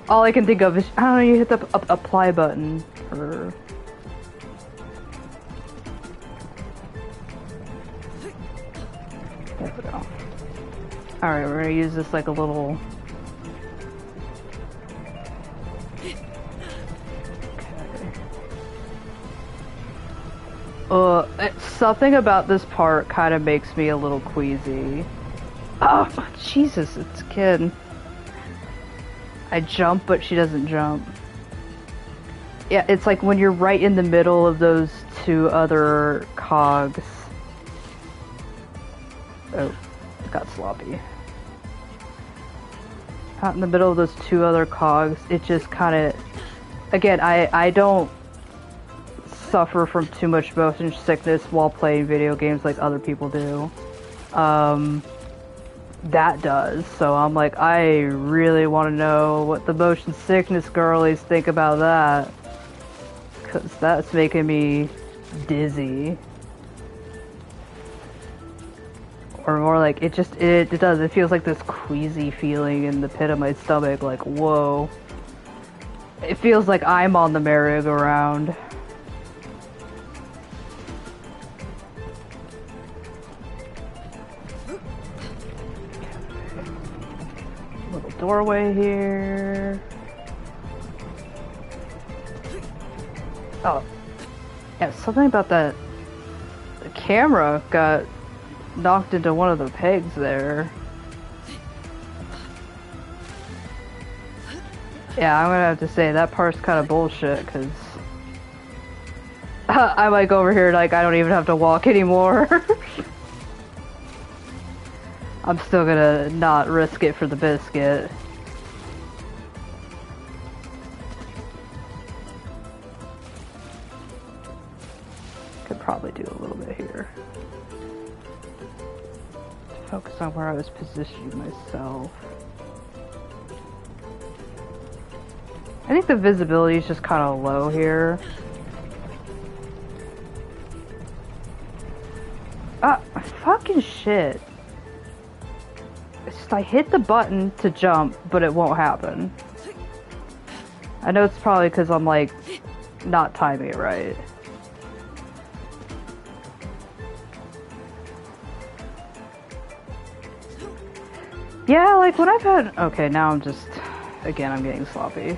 all I can think of is, I don't know, you hit the apply button for there we go. Alright, we're gonna use this like a little something about this part kind of makes me a little queasy. Oh, Jesus, it's a kid. I jump, but she doesn't jump. Yeah, it's like when you're right in the middle of those two other cogs. Oh, it got sloppy. Out in the middle of those two other cogs, it just kind of... Again, I don't suffer from too much motion sickness while playing video games like other people do. That does, so I'm like, I really want to know what the motion sickness girlies think about that, because that's making me dizzy. Or more like, it does, it feels like this queasy feeling in the pit of my stomach, like, whoa. It feels like I'm on the merry-go-round. Little doorway here. Oh. Yeah, something about that. The camera got knocked into one of the pegs there. Yeah, I'm gonna have to say that part's kind of bullshit, because I might go over here like I don't even have to walk anymore. I'm still gonna not risk it for the biscuit. Could probably do a little bit here. Focus on where I was positioning myself. I think the visibility is just kind of low here. Ah, fucking shit. It's just I hit the button to jump, but it won't happen. I know it's probably because I'm like not timing it right. Yeah, like when I've had... Okay, now I'm just... Again, I'm getting sloppy.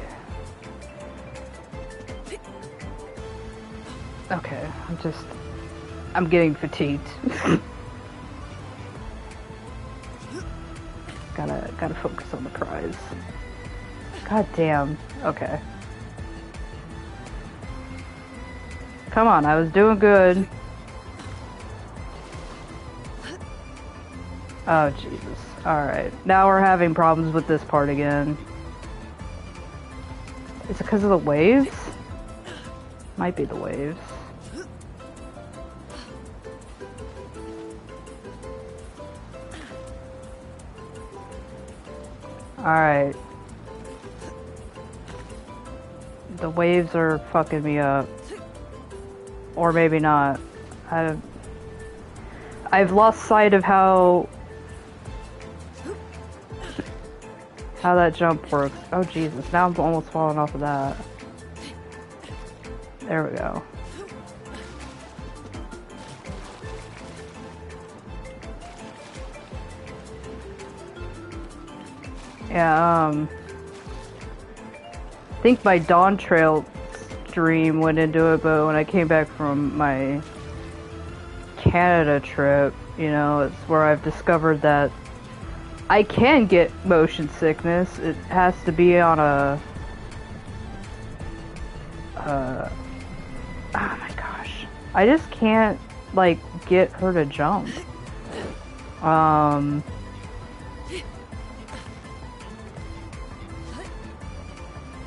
Okay, I'm getting fatigued. Gotta focus on the prize. God damn. Okay. Come on, I was doing good. Oh, Jesus. Alright. Now we're having problems with this part again. Is it because of the waves? Might be the waves. Alright. The waves are fucking me up. Or maybe not. I've lost sight of how that jump works. Oh Jesus, now I'm almost falling off of that. There we go. Yeah, I think my Dawn Trail stream went into it, but when I came back from my Canada trip, you know, it's where I've discovered that I can get motion sickness. It has to be on a... oh my gosh. I just can't, like, get her to jump.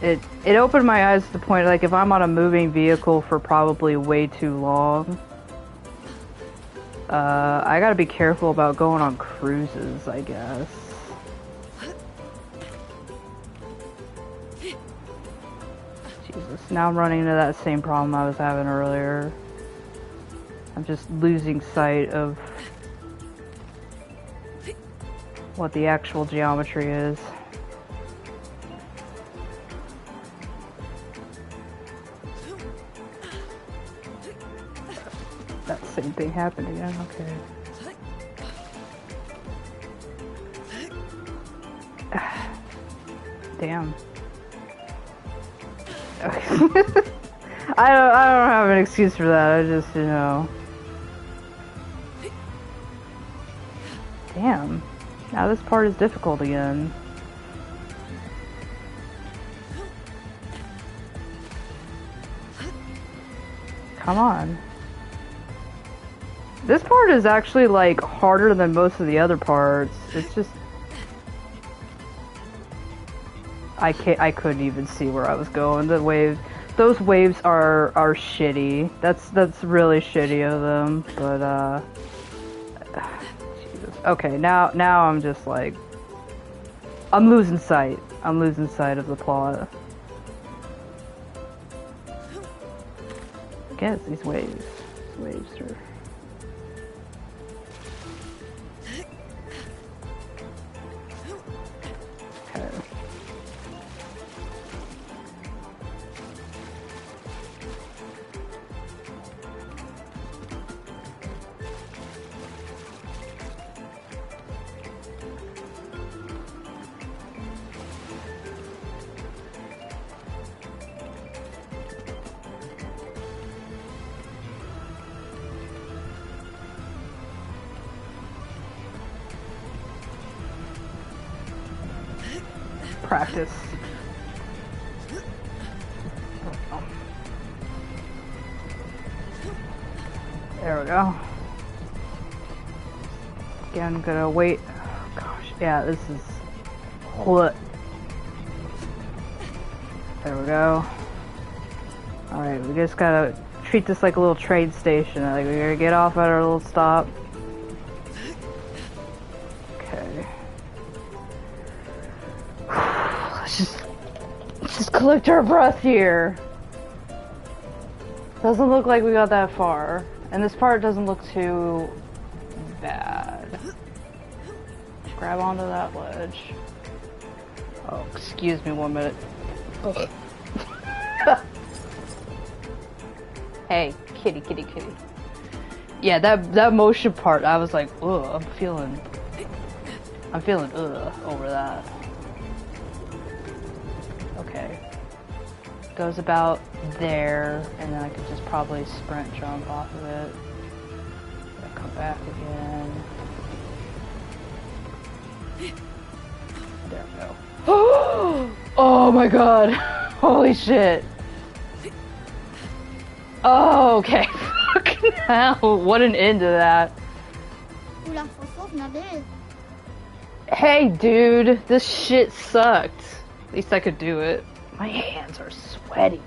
it opened my eyes to the point, like, if I'm on a moving vehicle for probably way too long, I gotta be careful about going on cruises, I guess. Jesus, now I'm running into that same problem I was having earlier. I'm just losing sight of what the actual geometry is. That same thing happened again, okay. Damn. Okay. I don't have an excuse for that, I just, you know. Damn. Now this part is difficult again. Come on. This part is actually, like, harder than most of the other parts. It's just... I couldn't even see where I was going. The waves... Those waves are shitty. That's really shitty of them. But, Jesus. Okay, now I'm just, like... I'm losing sight. I'm losing sight of the plot. I guess these waves. These waves are... practice. There we go. Again, gonna wait. Oh, gosh, yeah, this is what. There we go. Alright, we just gotta treat this like a little train station. Like, we gotta get off at our little stop. Okay. Let's just collect our breath here. Doesn't look like we got that far. And this part doesn't look too bad. Grab onto that ledge. Oh, excuse me 1 minute. Hey, kitty, kitty, kitty. Yeah, that motion part, I was like, ugh, I'm feeling ugh over that. Okay. Goes about there, and then I could just probably sprint jump off of it. I'll come back again. There we go. Oh my god! Holy shit! Oh, okay. Fucking hell! What an end to that. Hey, dude, this shit sucked. At least I could do it. My hands are sweaty.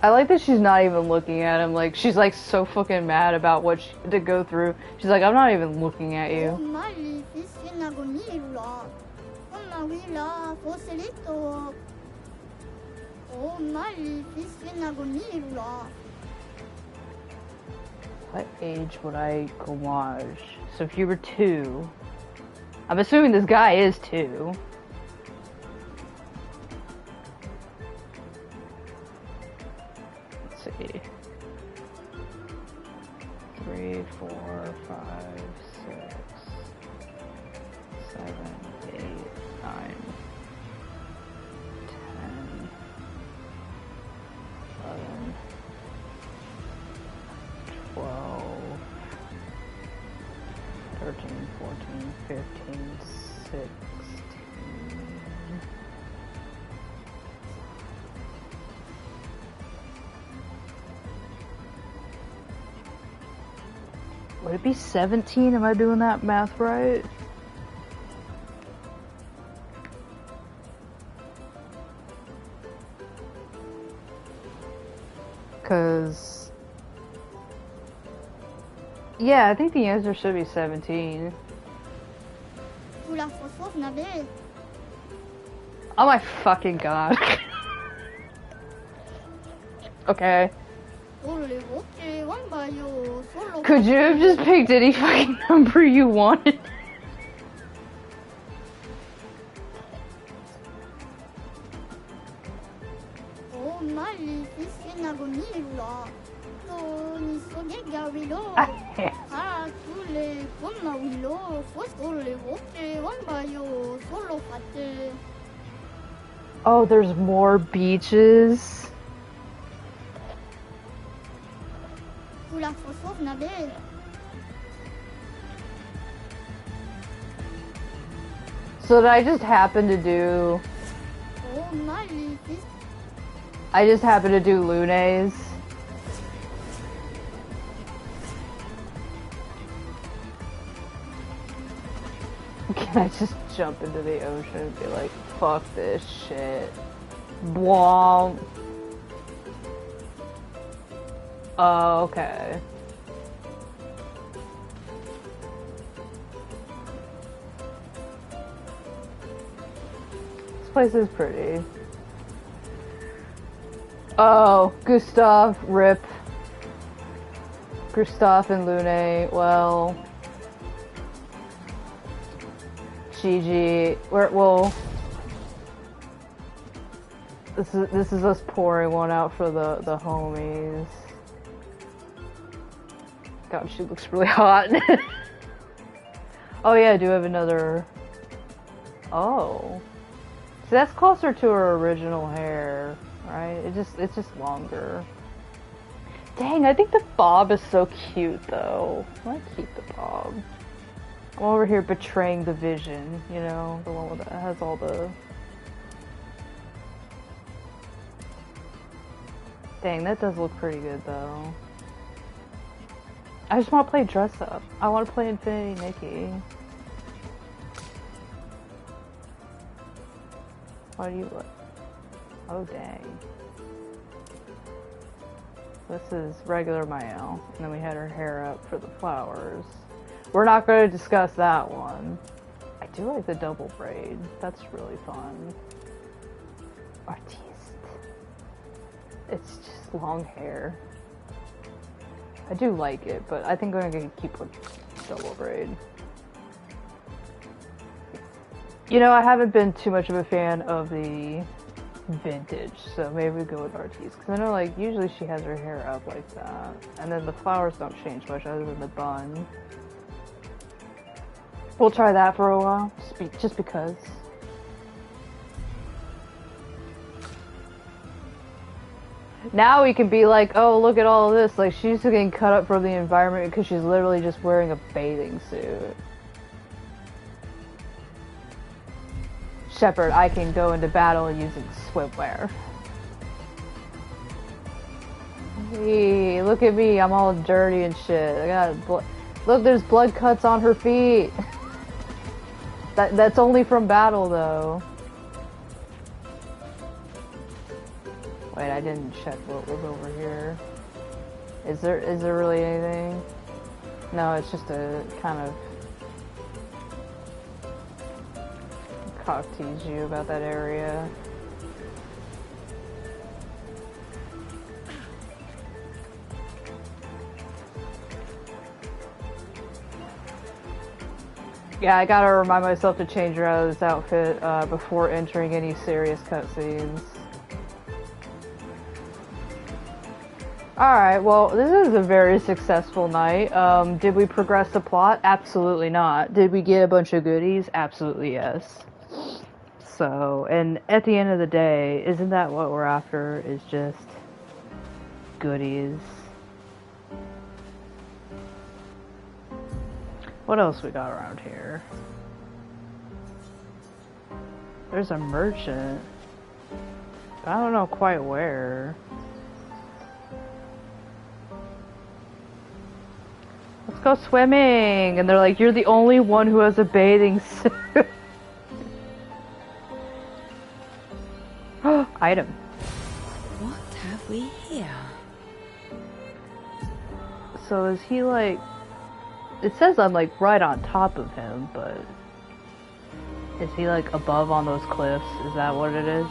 I like that she's not even looking at him. Like, she's like so fucking mad about what she had to go through. She's like, I'm not even looking at you. What age would I collage? So if you were 2, I'm assuming this guy is 2. Let's see. 3, 4, 5, 6, 7, 8, 9, 10, 11, 12, 13, 14, 15, 16. Would it be 17? Am I doing that math right? Cause... yeah, I think the answer should be 17. Sulla fosfofnabel. Oh my fucking god. Okay. Could you have just picked any fucking number you wanted? Oh, there's more beaches. So did I just happen to do... I just happen to do lunes. Can I just jump into the ocean and be like, fuck this shit? Bwomp. Oh, okay. This place is pretty. Oh, Gustav, rip. Gustav and Lune, well... GG. Well... This is us pouring one out for the homies. God, she looks really hot. Oh yeah, I do have another... Oh. So that's closer to her original hair, right? It's just longer. Dang, I think the bob is so cute though. I might keep the bob. I'm over here betraying the vision, you know? The one that has all the... Dang, that does look pretty good though. I just want to play dress up. I want to play Infinity Nikki. Why do you look? Oh dang. This is regular Mael. And then we had her hair up for the flowers. We're not going to discuss that one. I do like the double braid. That's really fun. Artiste. It's just long hair. I do like it, but I think I'm going to keep with double braid. You know, I haven't been too much of a fan of the vintage, so maybe we go with Artiste. Because I know, like, usually she has her hair up like that. And then the flowers don't change much other than the bun. We'll try that for a while, just because. Now we can be like, oh, look at all of this. Like, she's getting cut up from the environment because she's literally just wearing a bathing suit. Shepard, I can go into battle using swimwear. Hey, look at me. I'm all dirty and shit. I got look, there's blood cuts on her feet. That's only from battle, though. Wait, I didn't check what was over here. Is there really anything? No, it's just a kind of cock tease you about that area. Yeah, I gotta remind myself to change her out of this outfit before entering any serious cutscenes. Alright, well, this is a very successful night. Did we progress the plot? Absolutely not. Did we get a bunch of goodies? Absolutely yes. So, and at the end of the day, isn't that what we're after? Is just goodies. What else we got around here? There's a merchant. I don't know quite where. Let's go swimming. And they're like, you're the only one who has a bathing suit. Item. What have we here? So is he like... It says I'm like right on top of him, but... Is he like above on those cliffs? Is that what it is?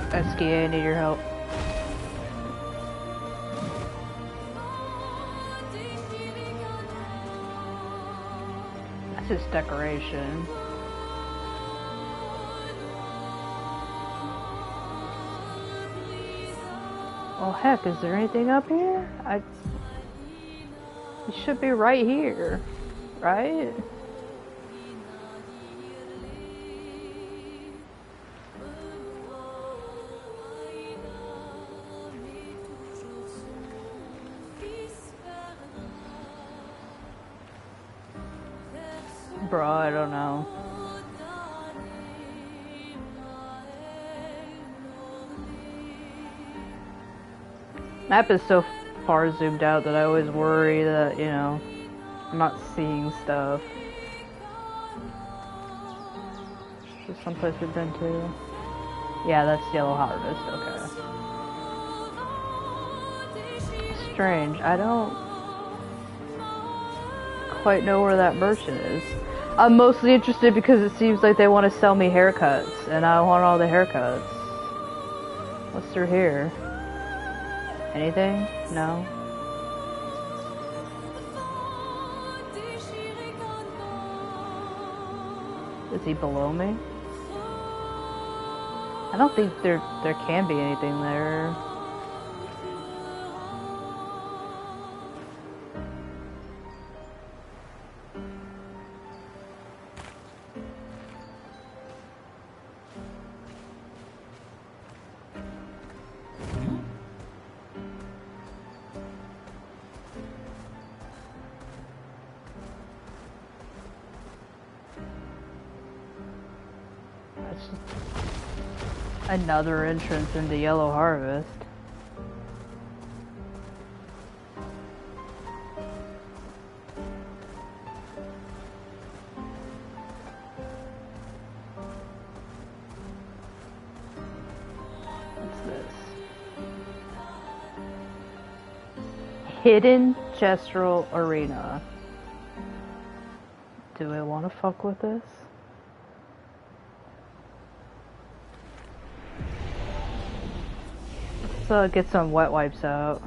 SKA, I need your help. That's just decoration. Oh heck, is there anything up here? It should be right here, right? Bro, I don't know. Map is so far zoomed out that I always worry that, you know, I'm not seeing stuff. Is this someplace we've been to? Yeah, that's Yellow Harvest, okay. Strange, I don't quite know where that merchant is. I'm mostly interested because it seems like they want to sell me haircuts, and I want all the haircuts. What's through here? Anything? No? Is he below me? I don't think there can be anything there. Another entrance into Yellow Harvest. What's this? Hidden Gestural Arena. Do I want to fuck with this? Let's get some wet wipes out.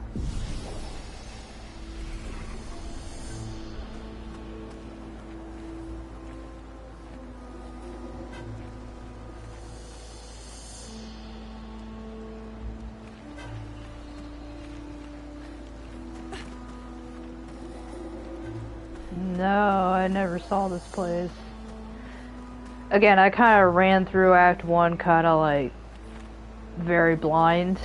No, I never saw this place. Again, I kind of ran through Act 1 kind of like very blind.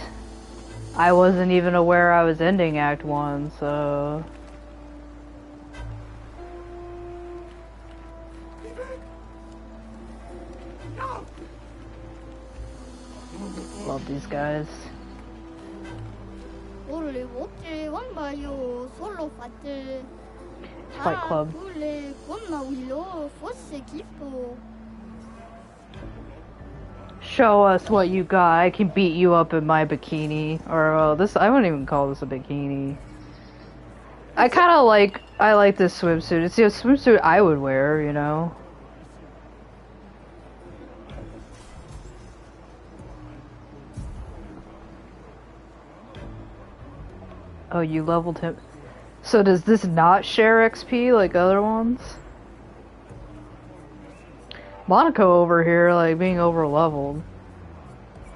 I wasn't even aware I was ending Act 1, so... Love these guys. Fight Club. Show us what you got. I can beat you up in my bikini. Or, this, I wouldn't even call this a bikini. I like this swimsuit. It's a swimsuit I would wear, you know? Oh, you leveled him. So does this not share XP like other ones? Monaco over here, like, being over leveled.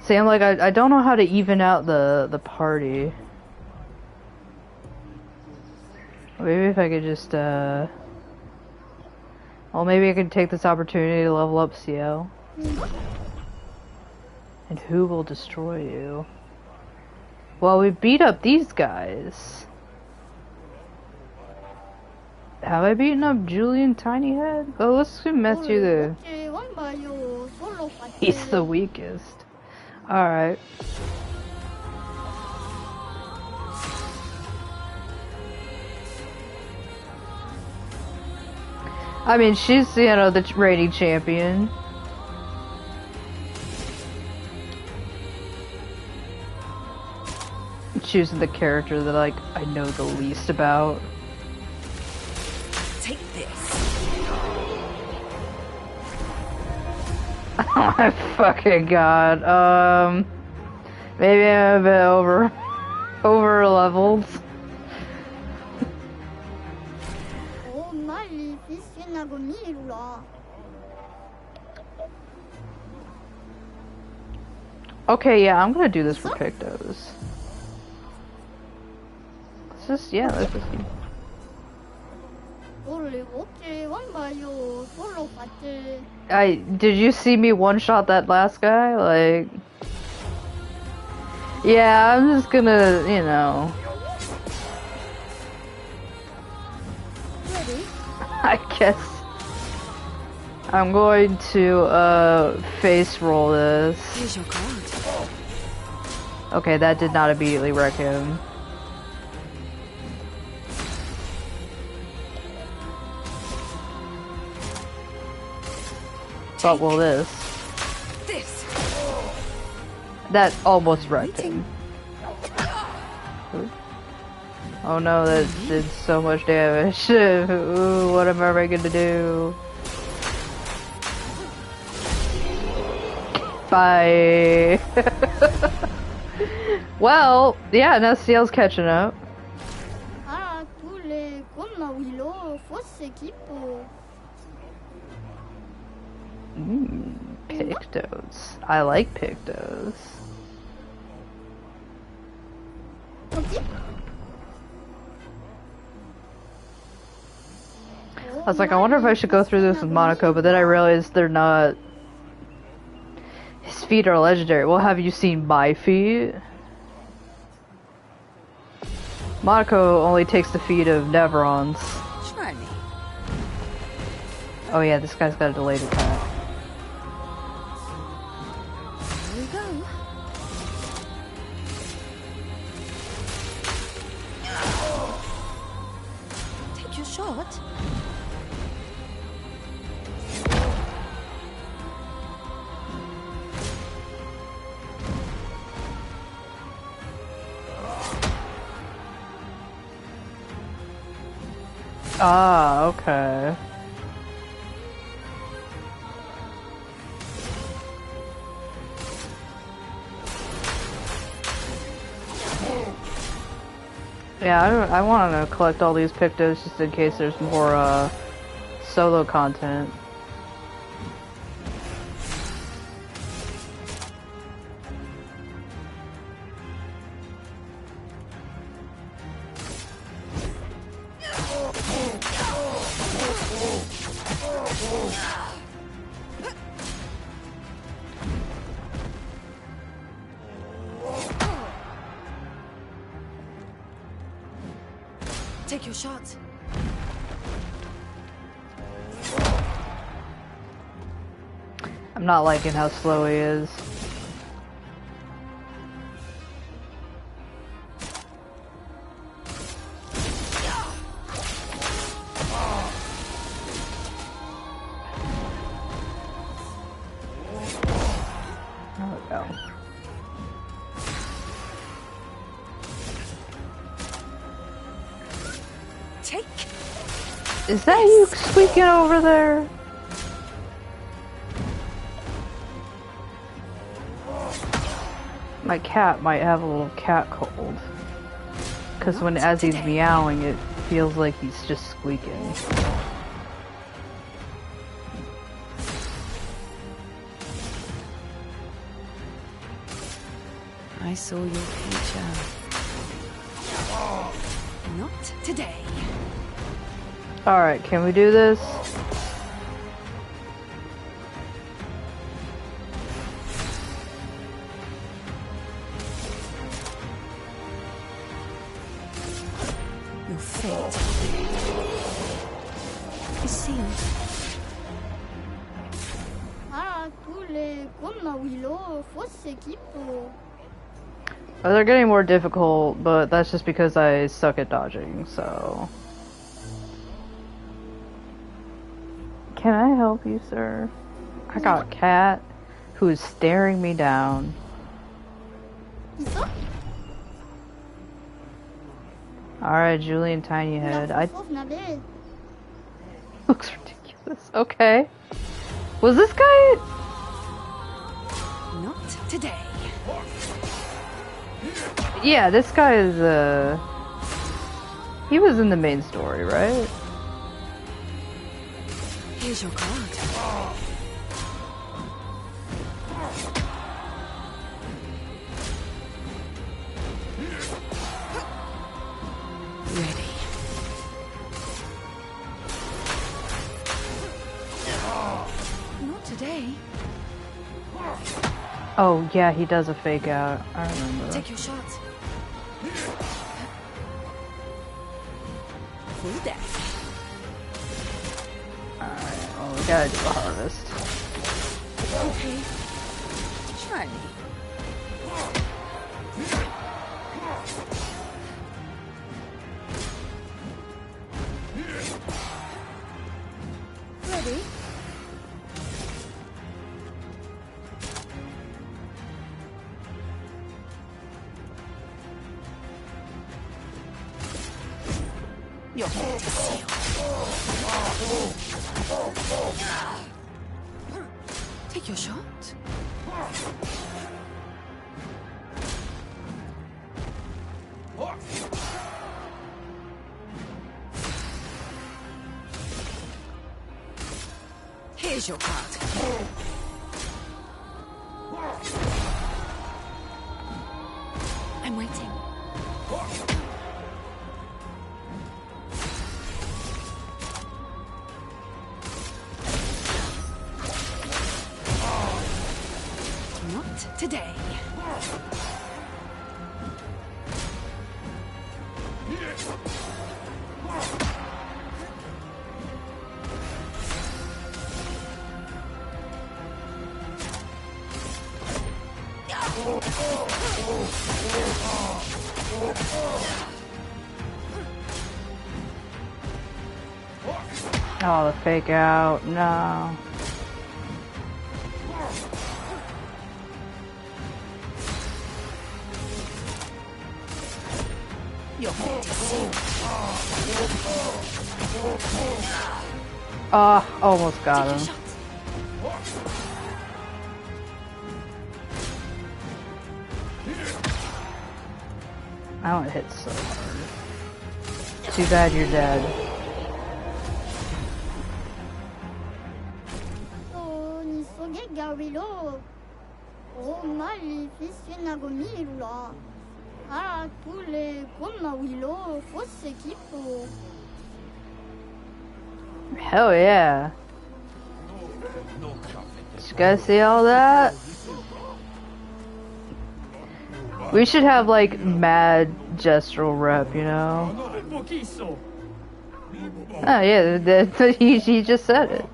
See, I'm like, I don't know how to even out the party. Maybe if I could just, well, maybe I could take this opportunity to level up CL. And who will destroy you? Well, we beat up these guys. Have I beaten up Julian Tinyhead? Oh, let's assume Matthew the... He's the weakest. Alright. I mean, she's, you know, the reigning champion. Choosing the character that, like, I know the least about. Take this. Oh my fucking god. Maybe I'm a bit over leveled. Okay, yeah, I'm gonna do this for Pictos. Let's just, yeah, let's just do. Did you see me one-shot that last guy? Like... Yeah, I'm just gonna, you know... I guess... I'm going to, face roll this. Here's your card. Okay, that did not immediately wreck him. But will this? This. That almost wrecked him. Oh no, that did so much damage. Ooh, what am I gonna do? Bye. Well, yeah, now CL's catching up. Pictos. I like Pictos. I was like, I wonder if I should go through this with Monaco, but then I realized they're not... His feet are legendary. Well, have you seen my feet? Monaco only takes the feet of Neverons. Try me. Oh yeah, this guy's got a delayed attack. Here we go. Take your shot. Ah, okay. Yeah, I want to collect all these Pictos just in case there's more, solo content. Take your shot. I'm not liking how slow he is. There we go. Take. Is that you squeaking over there? My cat might have a little cat cold. Because as he's meowing, it feels like he's just squeaking. I saw your future. Not today. Alright, can we do this? Your fate. seemed. Ah, tous les comme à Willow, fausse équipe. Oh, they're getting more difficult, but that's just because I suck at dodging, so... Can I help you, sir? I got a cat who is staring me down. Qui ça? Alright, Julian Tiny Head. I Fauve navet. looks ridiculous. Okay. Was this guy? Not today. Yeah, this guy is he was in the main story, right? Here's your card. Ready. Not today. Oh yeah, he does a fake out. I remember. Take your shot. Full deck. Alright, well we gotta do a harvest. Okay. Try me. Ready? Your fate is sealed. Take your shot. Here's your card. I'm waiting. Not today. Oh, the fake out. No. Your fate is sealed. Almost got Take your him. shot. I don't hit so hard. Too bad you're dead. Oh, ni soge ga Willow. Oh, mal, fils nagomi lula. Ah, tous les comme à Willow, fausse équipe. Hell yeah. Did you guys see all that? We should have like mad gestural rep, you know? Oh yeah, he just said it.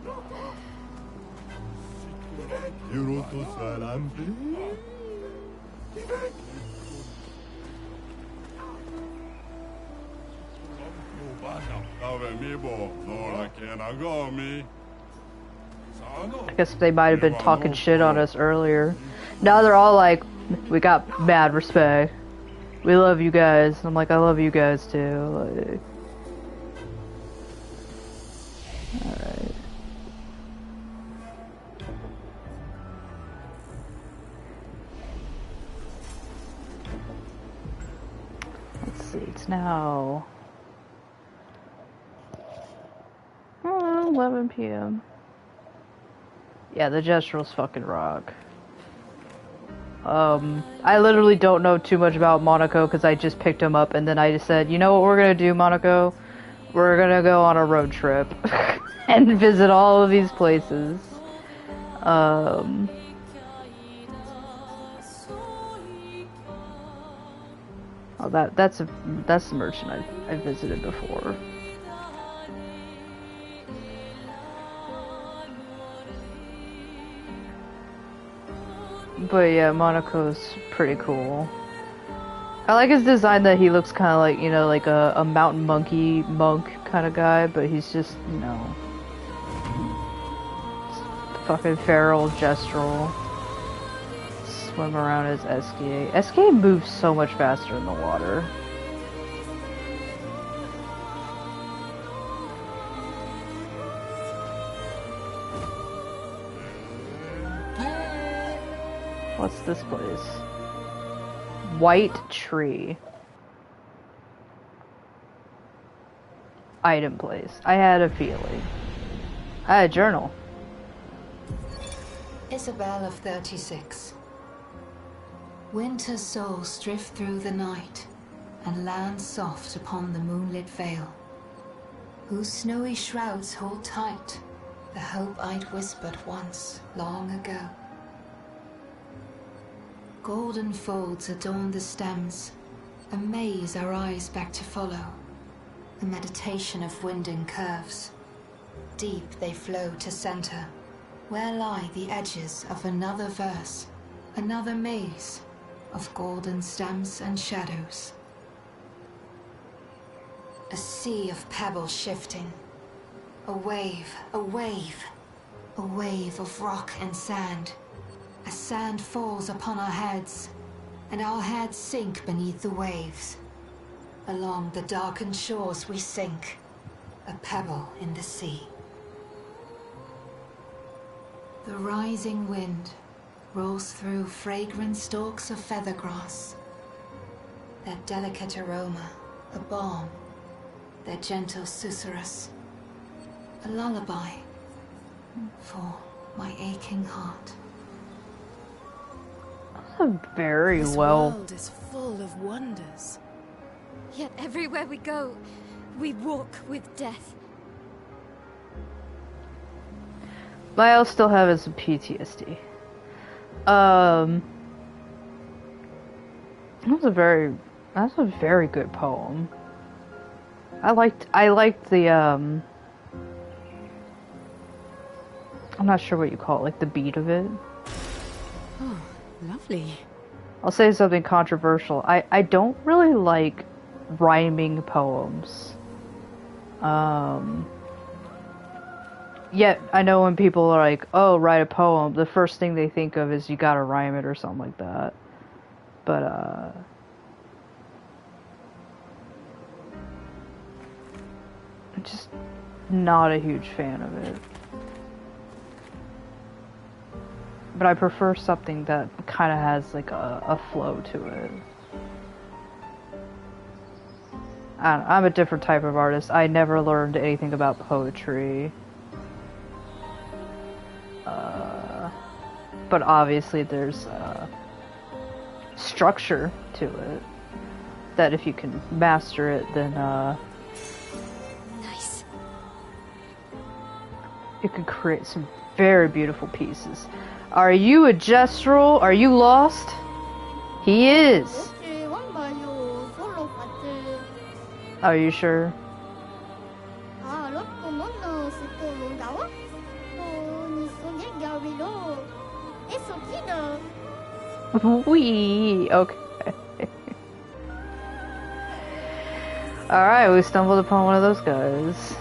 I guess they might have been talking shit on us earlier. Now they're all like, we got mad respect. We love you guys. I'm like, I love you guys too. Like, alright. Let's see, it's now 11 p.m. Yeah, the Jestrals fucking rock. I literally don't know too much about Monaco because I just picked him up and then I just said, you know what we're gonna do, Monaco? We're gonna go on a road trip and visit all of these places. Oh, that's the merchant I visited before. But yeah, Monaco's pretty cool. I like his design that he looks kind of like, you know, like a mountain monkey monk kind of guy, but he's just, you know, fucking feral, gestural. Swim around as SK. SK moves so much faster in the water. What's this place? White tree. Item place. I had a feeling. I had a journal. Isabel of 36. Winter's souls drift through the night and land soft upon the moonlit vale, whose snowy shrouds hold tight the hope I'd whispered once long ago. Golden folds adorn the stems, a maze our eyes back to follow, a meditation of winding curves. Deep they flow to center, where lie the edges of another verse, another maze of golden stems and shadows. A sea of pebbles shifting, a wave, a wave, a wave of rock and sand. As sand falls upon our heads, and our heads sink beneath the waves. Along the darkened shores we sink, a pebble in the sea. The rising wind rolls through fragrant stalks of feathergrass. Their delicate aroma, a balm, their gentle susurrus, a lullaby for my aching heart. Very This well. world is full of wonders. Yet everywhere we go, we walk with death. Miles still have some PTSD. That's a very good poem. I liked the I'm not sure what you call it, like the beat of it. Oh, lovely. I'll say something controversial. I don't really like rhyming poems. Yet I know when people are like, "Oh, write a poem," the first thing they think of is you gotta rhyme it or something like that. But I'm just not a huge fan of it. But I prefer something that kind of has like a flow to it. I'm a different type of artist. I never learned anything about poetry. But obviously there's structure to it. That if you can master it, then Nice. you can create some very beautiful pieces. Are you a gestural? Are you lost? He is. 혹시 왕바요 솔로 파트 Are you sure? 알았고 뭐너 스토로 나와? 니 속에 가위로 에서 기도 Wee. Okay. Alright, we stumbled upon one of those guys.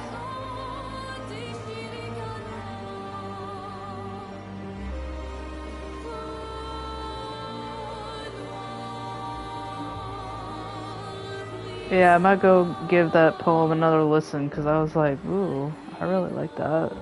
Yeah, I might go give that poem another listen because I was like, ooh, I really like that.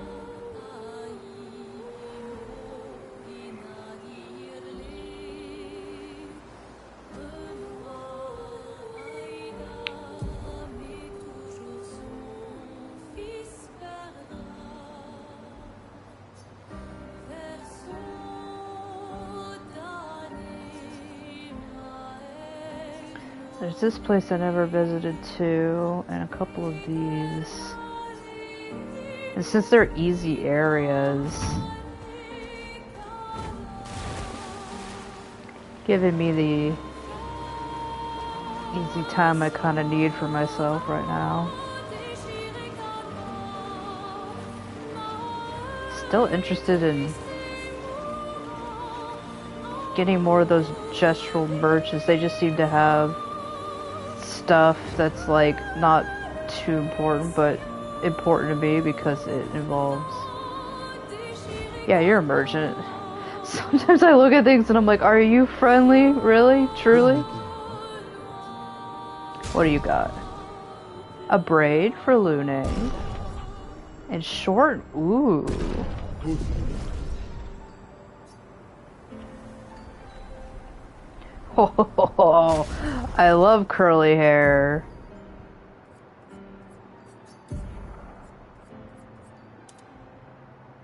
There's this place I never visited too, and a couple of these. And since they're easy areas, giving me the easy time I kind of need for myself right now. Still interested in getting more of those gestural merchants. They just seem to have stuff that's like not too important, but important to me because it involves. Yeah, you're a merchant. Sometimes I look at things and I'm like, are you friendly? Really? Truly? What do you got? A braid for Lune. And short. Ooh. Oh, I love curly hair.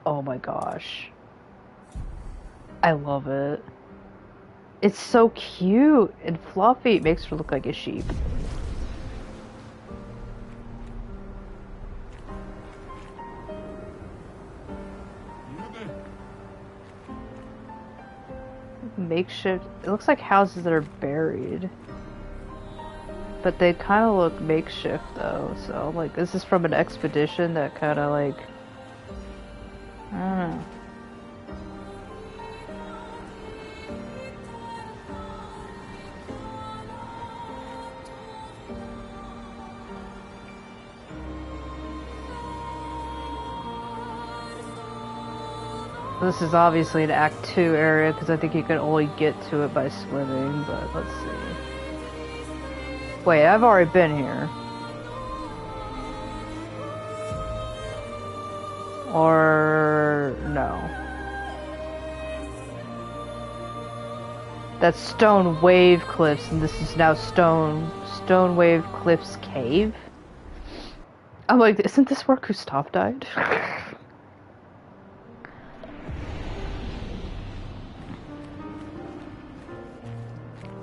Oh my gosh. I love it. It's so cute and fluffy. It makes her look like a sheep. Makeshift. It looks like houses that are buried. But they kind of look makeshift though. So, like, this is from an expedition that kind of like. I don't know. This is obviously an Act 2 area because I think you can only get to it by swimming, but let's see. Wait, I've already been here. Or no. That's Stone Wave Cliffs, and this is now Stone Wave Cliffs Cave? I'm like, isn't this where Gustav died?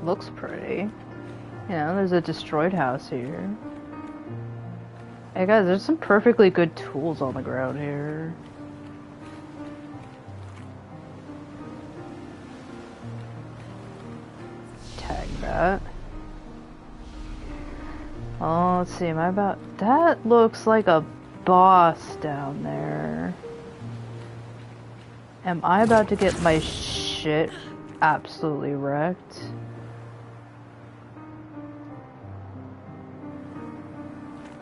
Looks pretty. You know, there's a destroyed house here. Hey guys, there's some perfectly good tools on the ground here. Tag that. Oh, let's see, am I about... That looks like a boss down there. Am I about to get my shit absolutely wrecked?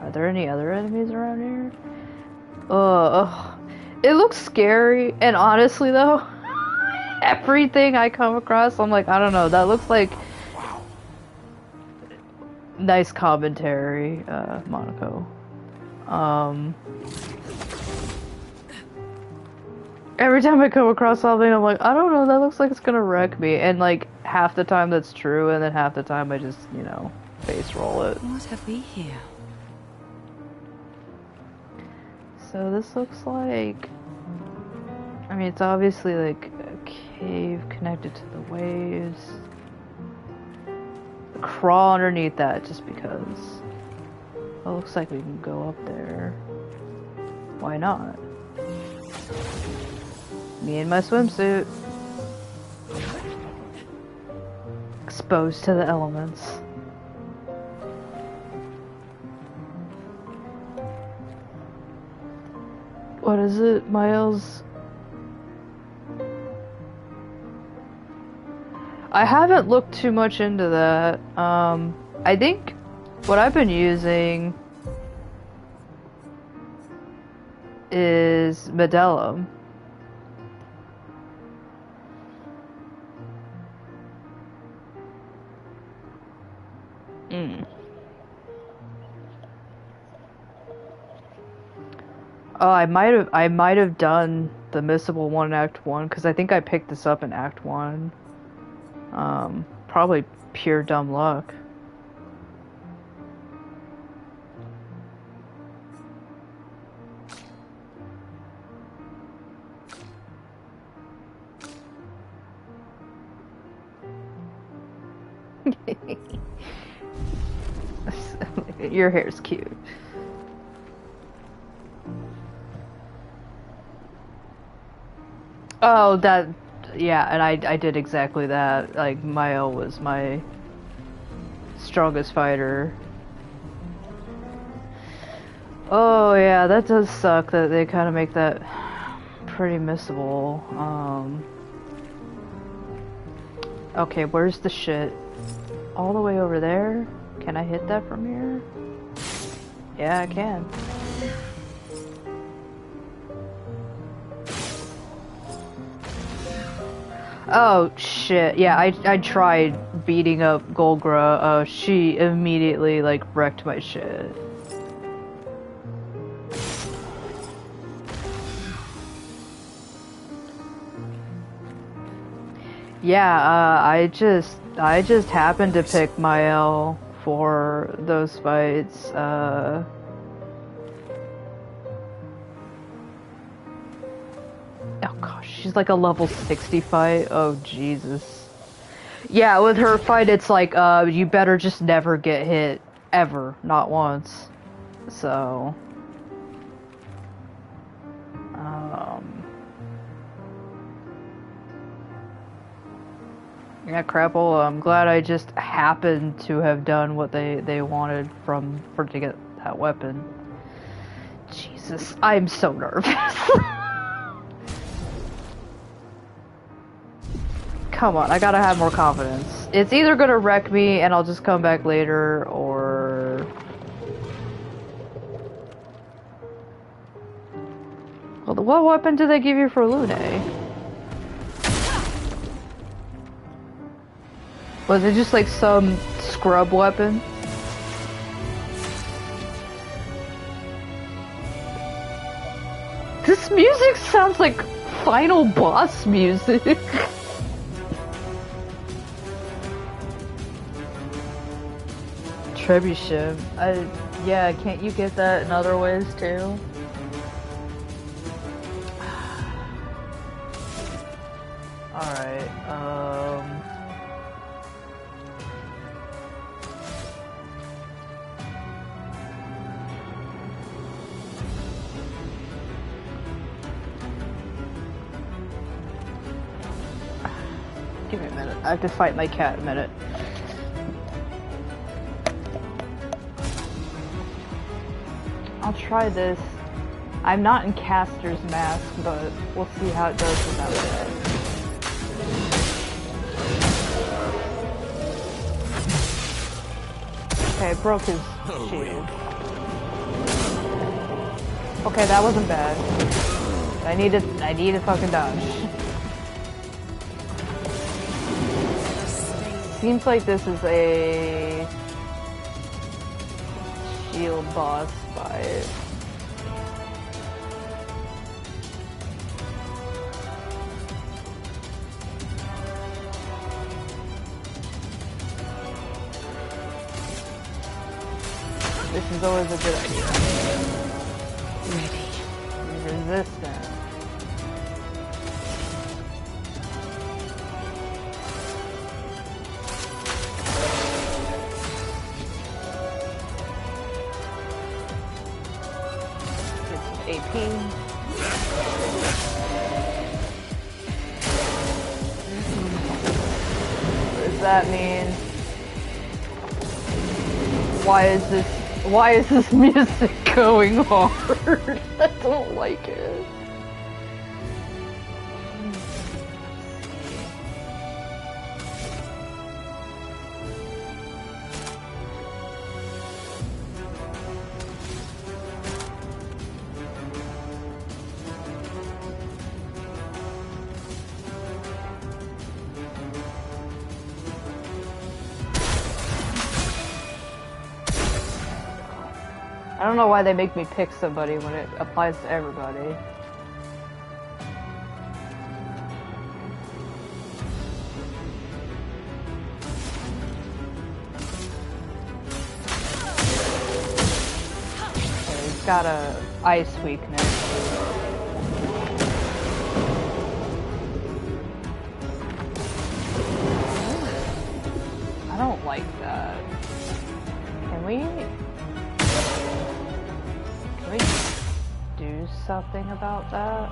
Are there any other enemies around here? Ugh. It looks scary, and honestly though, everything I come across, I'm like, I don't know, that looks like... Wow. Nice commentary, Monaco. Every time I come across something, I'm like, I don't know, that looks like it's gonna wreck me, and like, half the time that's true, and then half the time I just, you know, face roll it. What have we here? So this looks like, I mean, it's obviously like a cave connected to the waves. Crawl underneath that just because. It looks like we can go up there. Why not? Me in my swimsuit. Exposed to the elements. What is it, Miles? I haven't looked too much into that. I think what I've been using is Medellum. Oh, I might have done the missable one in Act 1 because I think I picked this up in Act 1. Probably pure dumb luck. Your hair's cute. Oh, that, yeah, and I did exactly that. Like, Mayo was my strongest fighter. Oh, yeah, that does suck that they kind of make that pretty missable. Okay, where's the shit? All the way over there? Can I hit that from here? Yeah, I can. Oh shit, yeah, I tried beating up Golgra, she immediately like wrecked my shit. Yeah, I just happened to pick my L for those fights, oh gosh, she's like a level 60 fight. Oh Jesus. Yeah, with her fight it's like, you better just never get hit. Ever. Not once. So... Yeah, Crapple, I'm glad I just happened to have done what they wanted for to get that weapon. Jesus, I'm so nervous. Come on, I gotta have more confidence. It's either gonna wreck me and I'll just come back later, or... Well, what weapon did they give you for Lune? Was it just like some scrub weapon? This music sounds like final boss music. Trebuchet. Yeah, can't you get that in other ways too? Alright, give me a minute. I have to fight my cat a minute. I'll try this. I'm not in Caster's Mask, but we'll see how it does without it. Okay, broke his shield. Okay, that wasn't bad. I need to fucking dodge. Seems like this is a shield boss fight. This is always a good idea. Ready. Resistant. Get some AP. What does that mean? Why is this music going hard? I don't like it. I don't know why they make me pick somebody when it applies to everybody. Okay, he's got a ice weakness. I don't like that. Can we do something about that?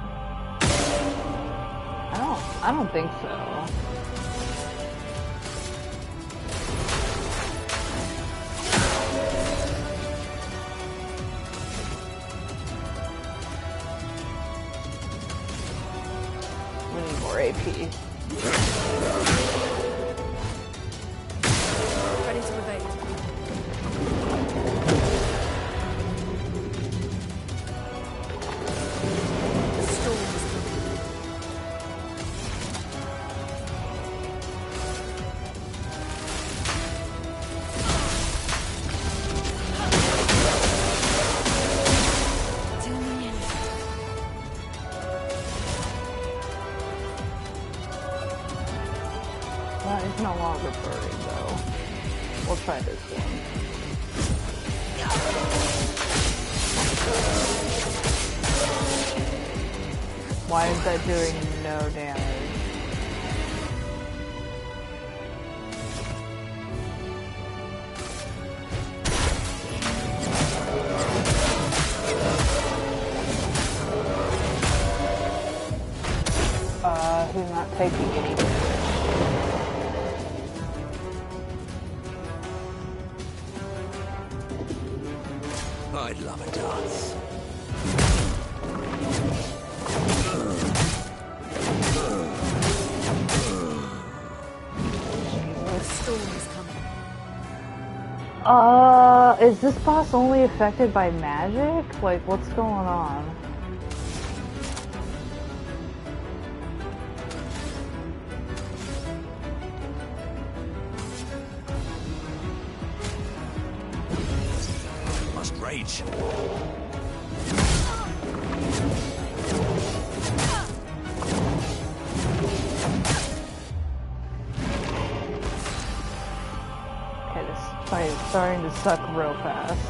I don't think so. We need more AP. He's no longer burning though. We'll try this one. Why is that doing no damage? He's not taking any damage. I'd love a dance. The storm is coming. Is this boss only affected by magic? Like, what's going on? Must rage. Okay, this fight is starting to suck real fast.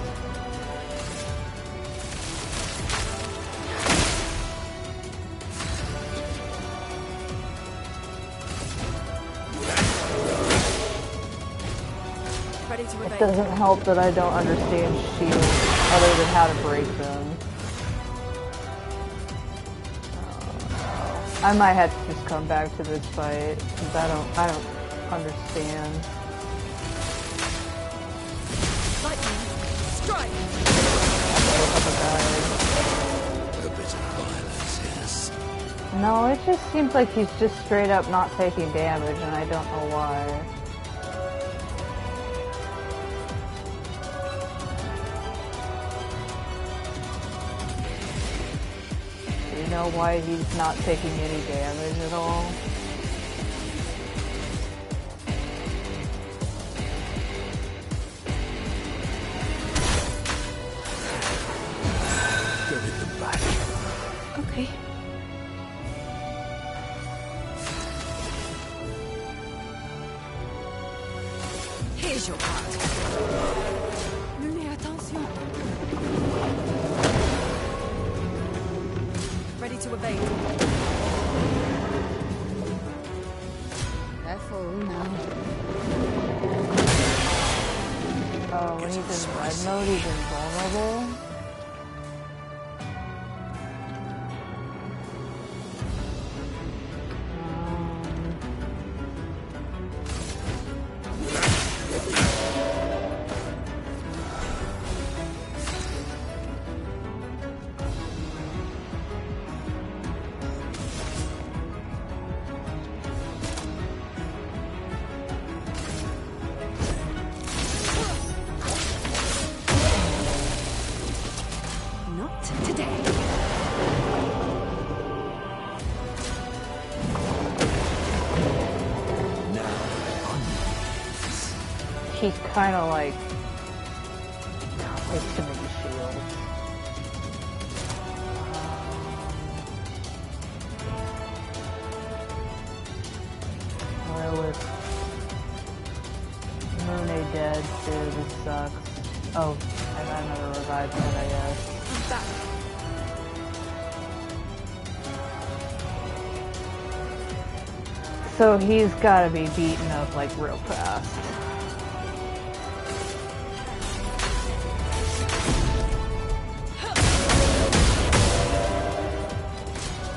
Ready to It evade. doesn't help that I don't understand shields other than how to break them. I might have to just come back to this fight because I don't understand. Lightning. Strike. A bit of violence, yes. No, it just seems like he's just straight up not taking damage, and I don't know why. Do you know why he's not taking any damage at all? Go hit them back. Okay. Here's your card. Mais attention. Ready to evade. Careful now. Oh, when he's in red mode, he's invulnerable? Not today. Now, on. He's kind of like... It's too many shields. Lilith. Moon dead too, this sucks. Oh, I got another revive pad, I guess. I'm back. So he's gotta be beaten up like real fast.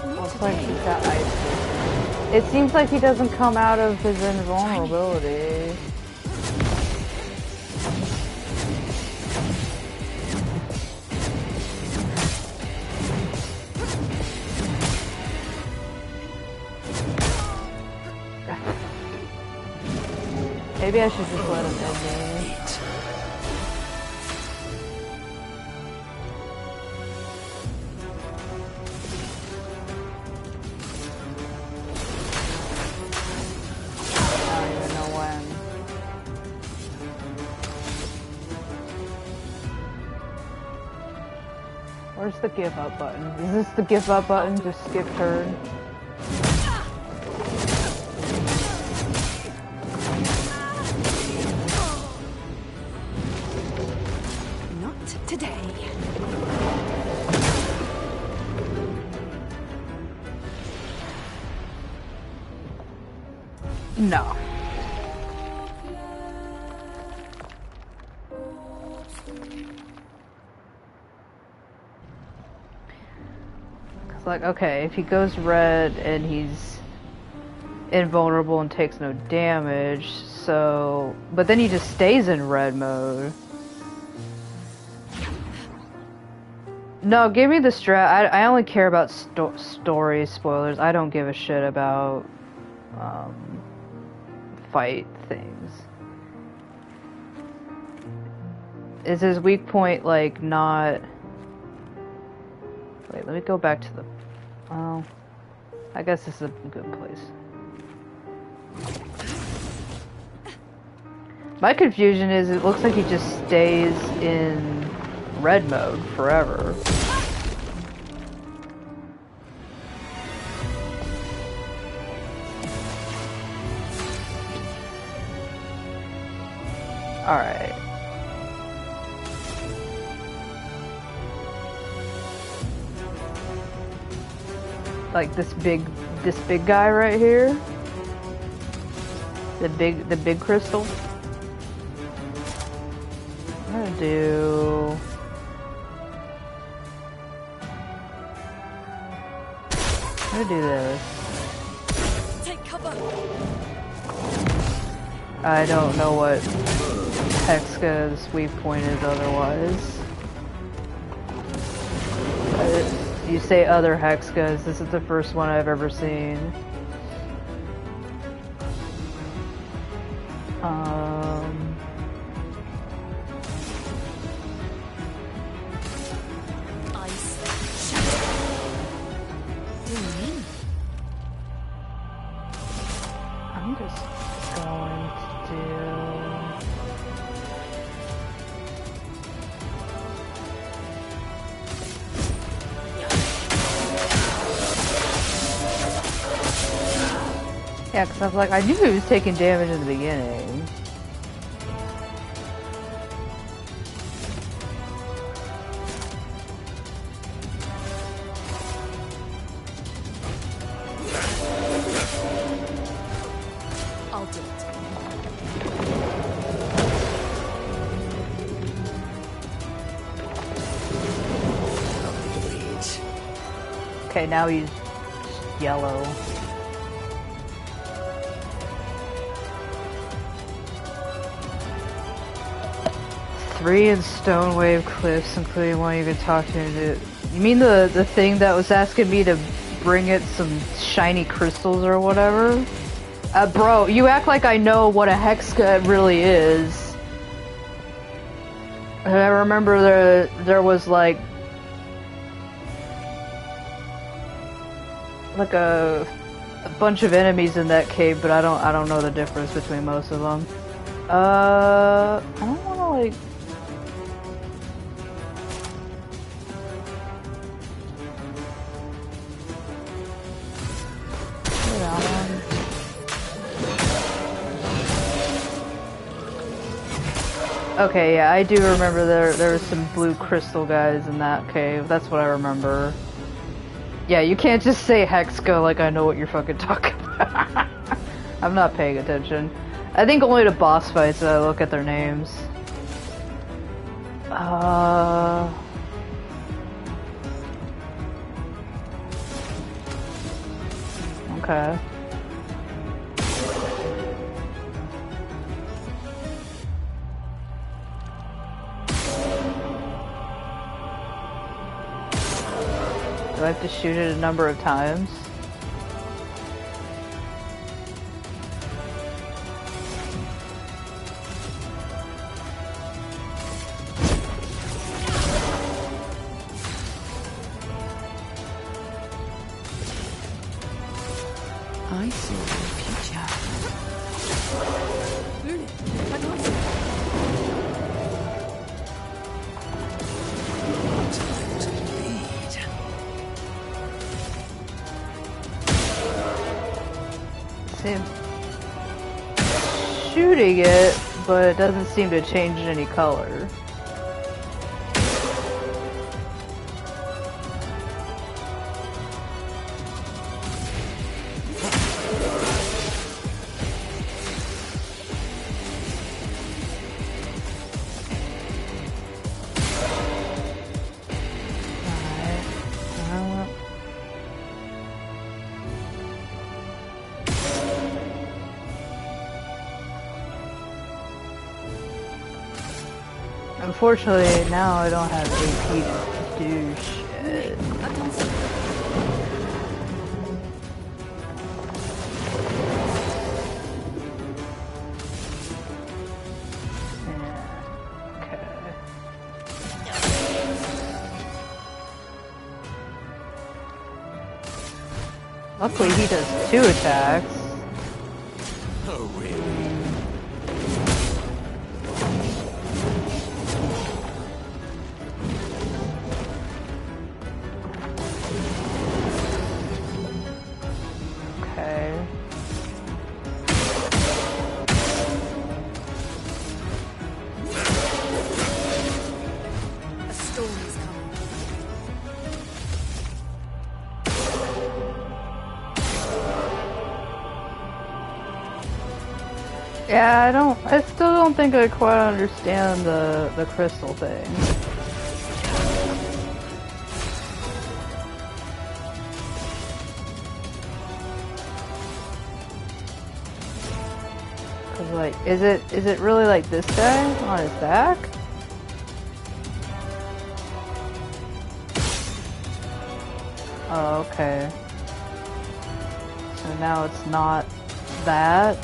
Looks like he's got ice vision. It seems like he doesn't come out of his invulnerability. Maybe I should just let him end me. I don't even know when. Where's the give up button? Is this the give up button? Just skip turn? No. It's like, okay, if he goes red and he's invulnerable and takes no damage, so... But then he just stays in red mode. No, give me the strat. I only care about story spoilers. I don't give a shit about fight things. Is his weak point like not... Wait, let me go back to the... Oh, I guess this is a good place. My confusion is it looks like he just stays in red mode forever. Alright. Like this big guy right here. The big crystal. I'm gonna do... I'm gonna do this. Take cover. I don't know what Hexka's weak point is otherwise. You say other Hexkas, this is the first one I've ever seen. I'm just going to do... Yeah, because I was like, I knew he was taking damage in the beginning. I'll do it. Okay, now he's yellow. Three in Stone Wave Cliffs, including one you can talk to. You mean the thing that was asking me to bring it some shiny crystals or whatever? Bro, you act like I know what a Hexka really is. I remember there was like a bunch of enemies in that cave, but I don't know the difference between most of them. I don't want to like... Okay, yeah, I do remember there were some blue crystal guys in that cave. That's what I remember. Yeah, you can't just say Hexka like I know what you're fucking talking about. I'm not paying attention. I think only to boss fights that I look at their names. Okay. Do I have to shoot it a number of times? I see the future. Time to lead. See, shooting it, but it doesn't seem to change any color. Unfortunately, now I don't have AP to do shit. Luckily, he does 2 attacks. Oh, really? Okay. A storm is coming. Yeah, I still don't think I quite understand the crystal thing. Cause like, is it really like this guy on his back? Oh, okay. So now it's not that.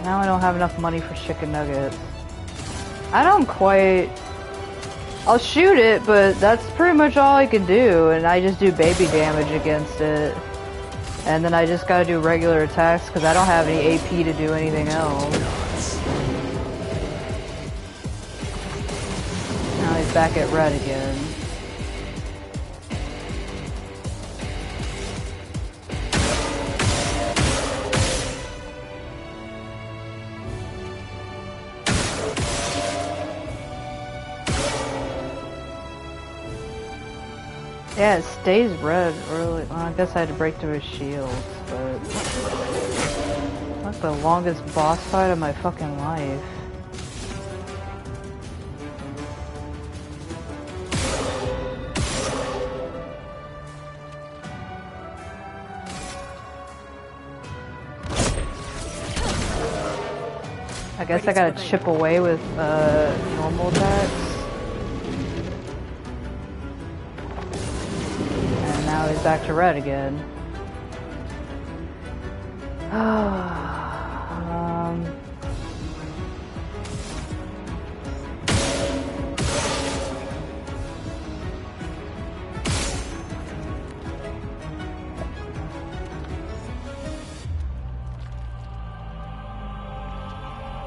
Now I don't have enough money for chicken nuggets. I don't quite... I'll shoot it, but that's pretty much all I can do, and I just do baby damage against it. And then I just gotta do regular attacks, because I don't have any AP to do anything else. Now he's back at red again. Yeah, it stays red really. Well, I guess I had to break through his shields, but that's the longest boss fight of my fucking life. I guess I gotta chip away with normal attacks. Now he's back to red again.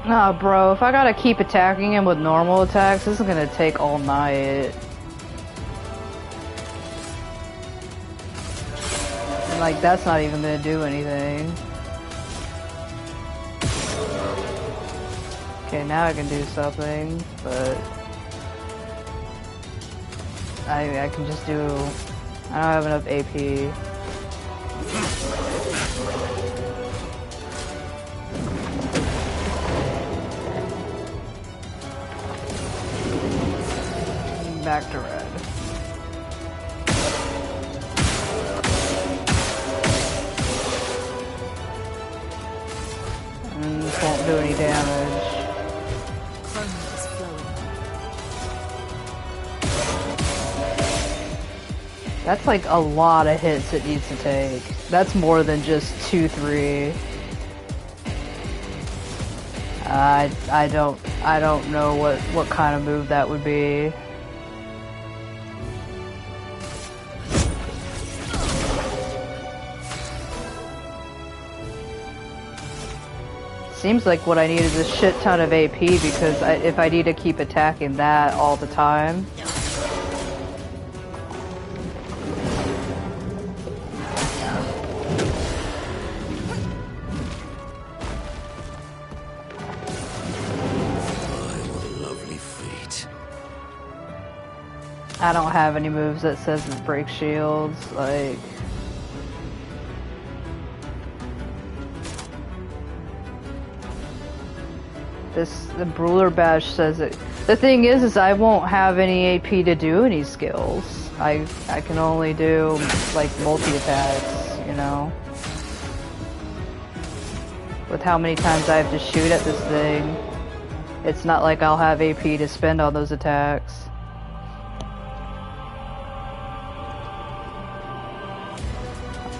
Nah, bro, if I gotta keep attacking him with normal attacks, this is gonna take all night. Like, that's not even gonna do anything. Okay, now I can do something, but I can just do... I don't have enough AP. Back to red. This won't do any damage. That's like a lot of hits it needs to take. That's more than just 2-3. I don't know what kind of move that would be. Seems like what I need is a shit ton of AP because if I need to keep attacking that all the time. I don't have any moves that says it breaks shields, like... The Brawler Bash says it. The thing is I won't have any AP to do any skills. I can only do, like, multi-attacks, you know? With how many times I have to shoot at this thing. It's not like I'll have AP to spend on those attacks.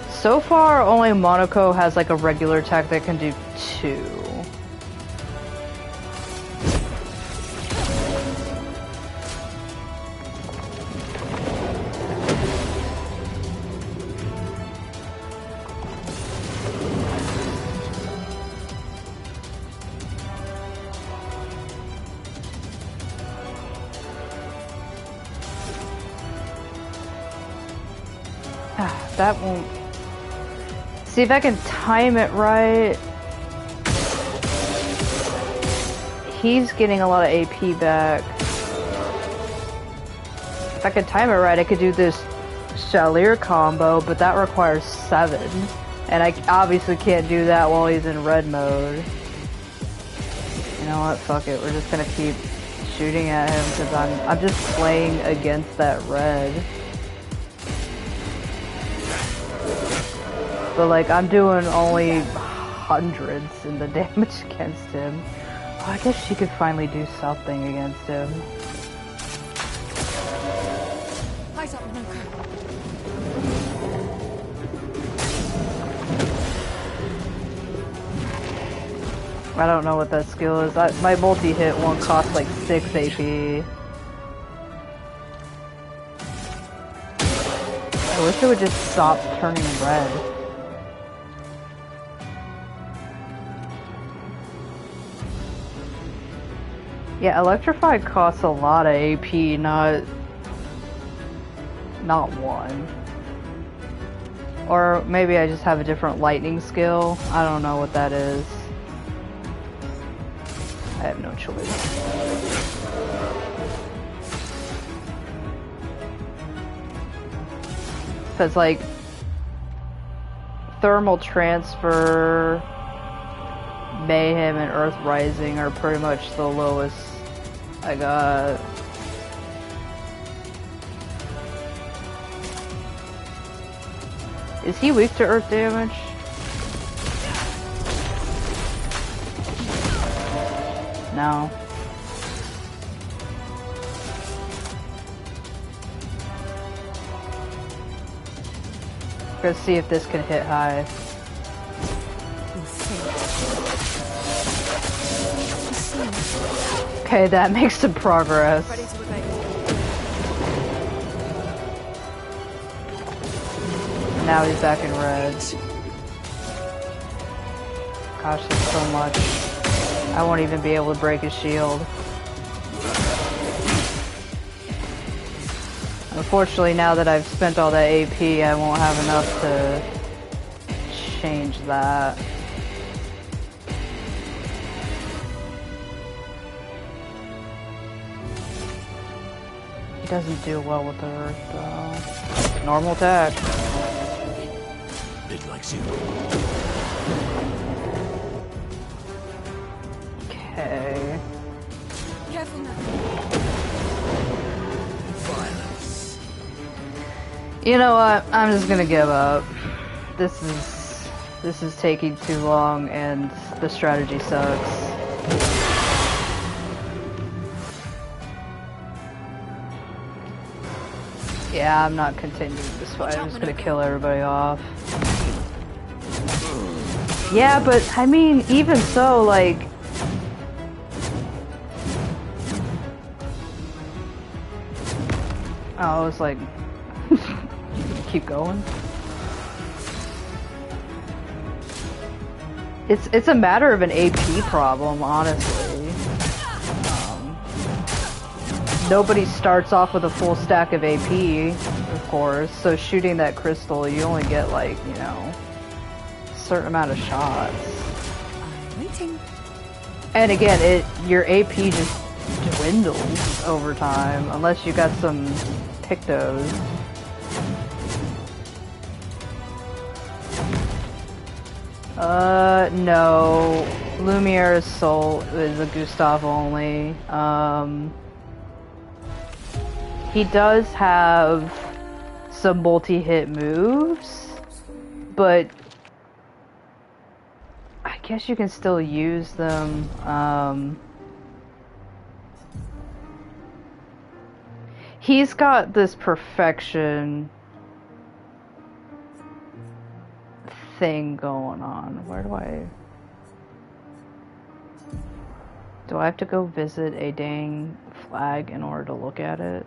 So far, only Monaco has like a regular attack that can do 2. That won't... See if I can time it right. He's getting a lot of AP back. If I could time it right, I could do this Chalier combo, but that requires 7. And I obviously can't do that while he's in red mode. You know what? Fuck it. We're just gonna keep shooting at him because I'm just playing against that red. But like, I'm doing only hundreds in the damage against him. Oh, I guess she could finally do something against him. Eyes up, Monaco. I don't know what that skill is. My multi-hit one costs like 6 AP. I wish it would just stop turning red. Yeah, Electrified costs a lot of AP, not 1. Or maybe I just have a different lightning skill. I don't know what that is. I have no choice. Because like Thermal Transfer, Mayhem, and Earth Rising are pretty much the lowest I got. Is he weak to earth damage? No. Let's see if this can hit high. Okay, that makes some progress. Now he's back in red. Gosh, there's so much. I won't even be able to break his shield. Unfortunately, now that I've spent all that AP, I won't have enough to change that. He doesn't do well with the earth, though. Normal attack. It likes you. Okay. Careful now. Violence. You know what? I'm just gonna give up. This is taking too long, and the strategy sucks. Yeah, I'm not continuing this fight. I'm just gonna kill everybody off. Yeah, but I mean, even so, like... Oh, it's like... keep going. It's a matter of an AP problem, honestly. Nobody starts off with a full stack of AP, of course, so shooting that crystal, you only get like, you know, a certain amount of shots. I'm waiting. And again, your AP just dwindles over time, unless you got some pictos. No. Lumiere's Soul is a Gustav only. He does have some multi-hit moves, but I guess you can still use them. He's got this perfection thing going on. Where do I have to go visit a dang flag in order to look at it?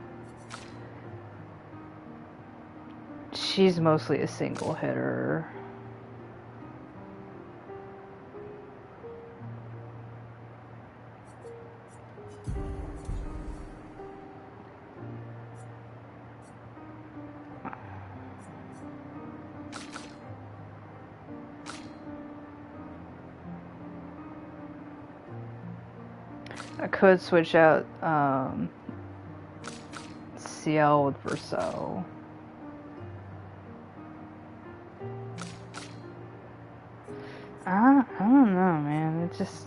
She's mostly a single hitter. I could switch out CL with Verso. I don't know, man. It's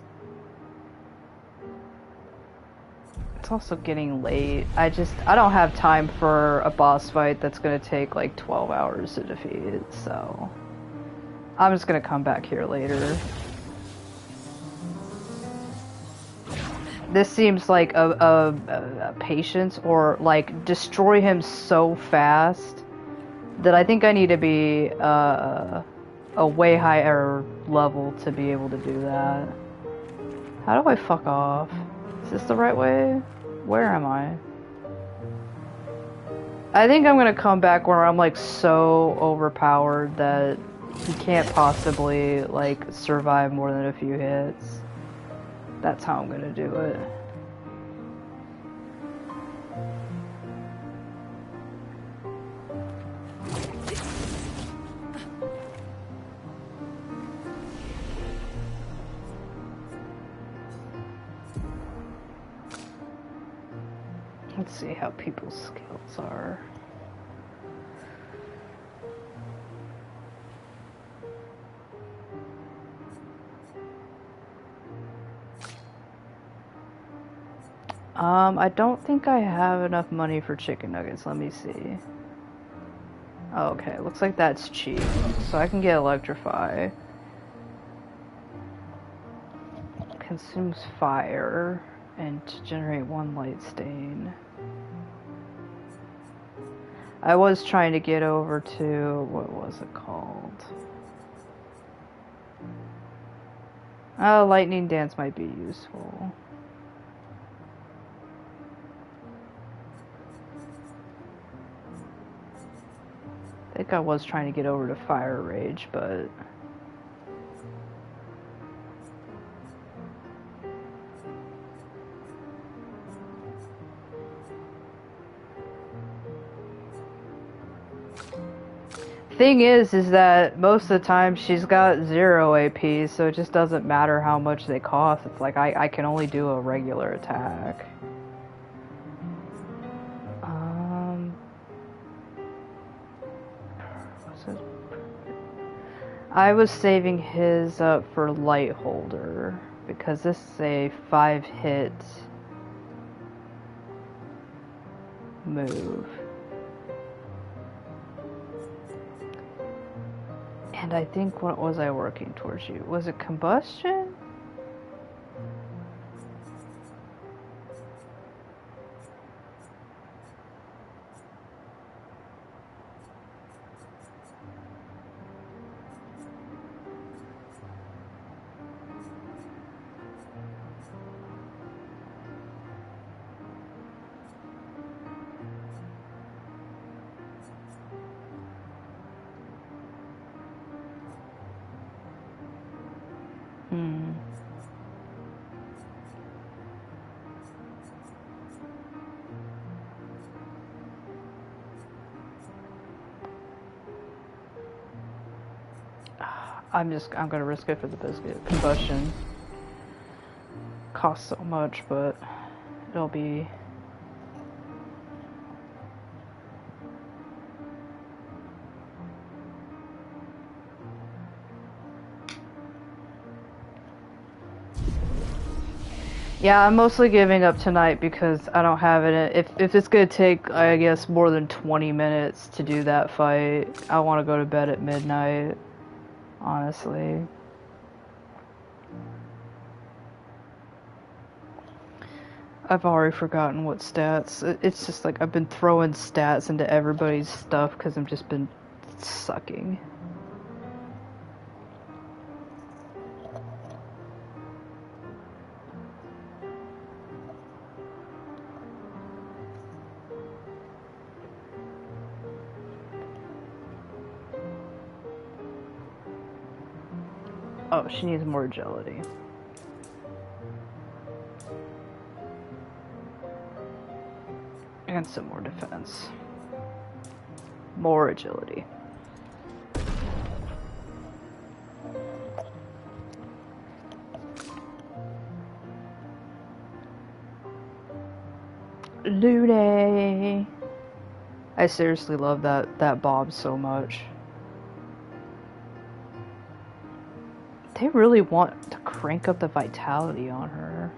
also getting late. I don't have time for a boss fight that's gonna take like 12 hours to defeat, so I'm just gonna come back here later. This seems like a patience, or like destroy him so fast that I think I need to be a way higher level to be able to do that. How do I fuck off? Is this the right way? Where am I? I think I'm gonna come back where I'm like so overpowered that he can't possibly like survive more than a few hits. That's how I'm gonna do it. Let's see how people's skills are. I don't think I have enough money for chicken nuggets. Let me see. Okay, looks like that's cheap. So I can get electrify. Consumes fire and to generate 1 light stain. I was trying to get over to, what was it called? Oh, lightning dance might be useful. I think I was trying to get over to fire rage, but thing is that most of the time she's got 0 AP, so it just doesn't matter how much they cost. It's like I can only do a regular attack. I was saving his up for light holder because this is a 5-hit move. And I think, what was I working towards you? Was it combustion? I'm gonna risk it for the biscuit. Combustion costs so much, but it'll be. Yeah, I'm mostly giving up tonight because I don't have it. If it's gonna take, I guess, more than 20 minutes to do that fight, I want to go to bed at midnight. Honestly. I've already forgotten what stats. It's just like I've been throwing stats into everybody's stuff because I've just been sucking. Oh, she needs more agility. And some more defense. More agility. Lune! I seriously love that Bob so much. They really want to crank up the vitality on her.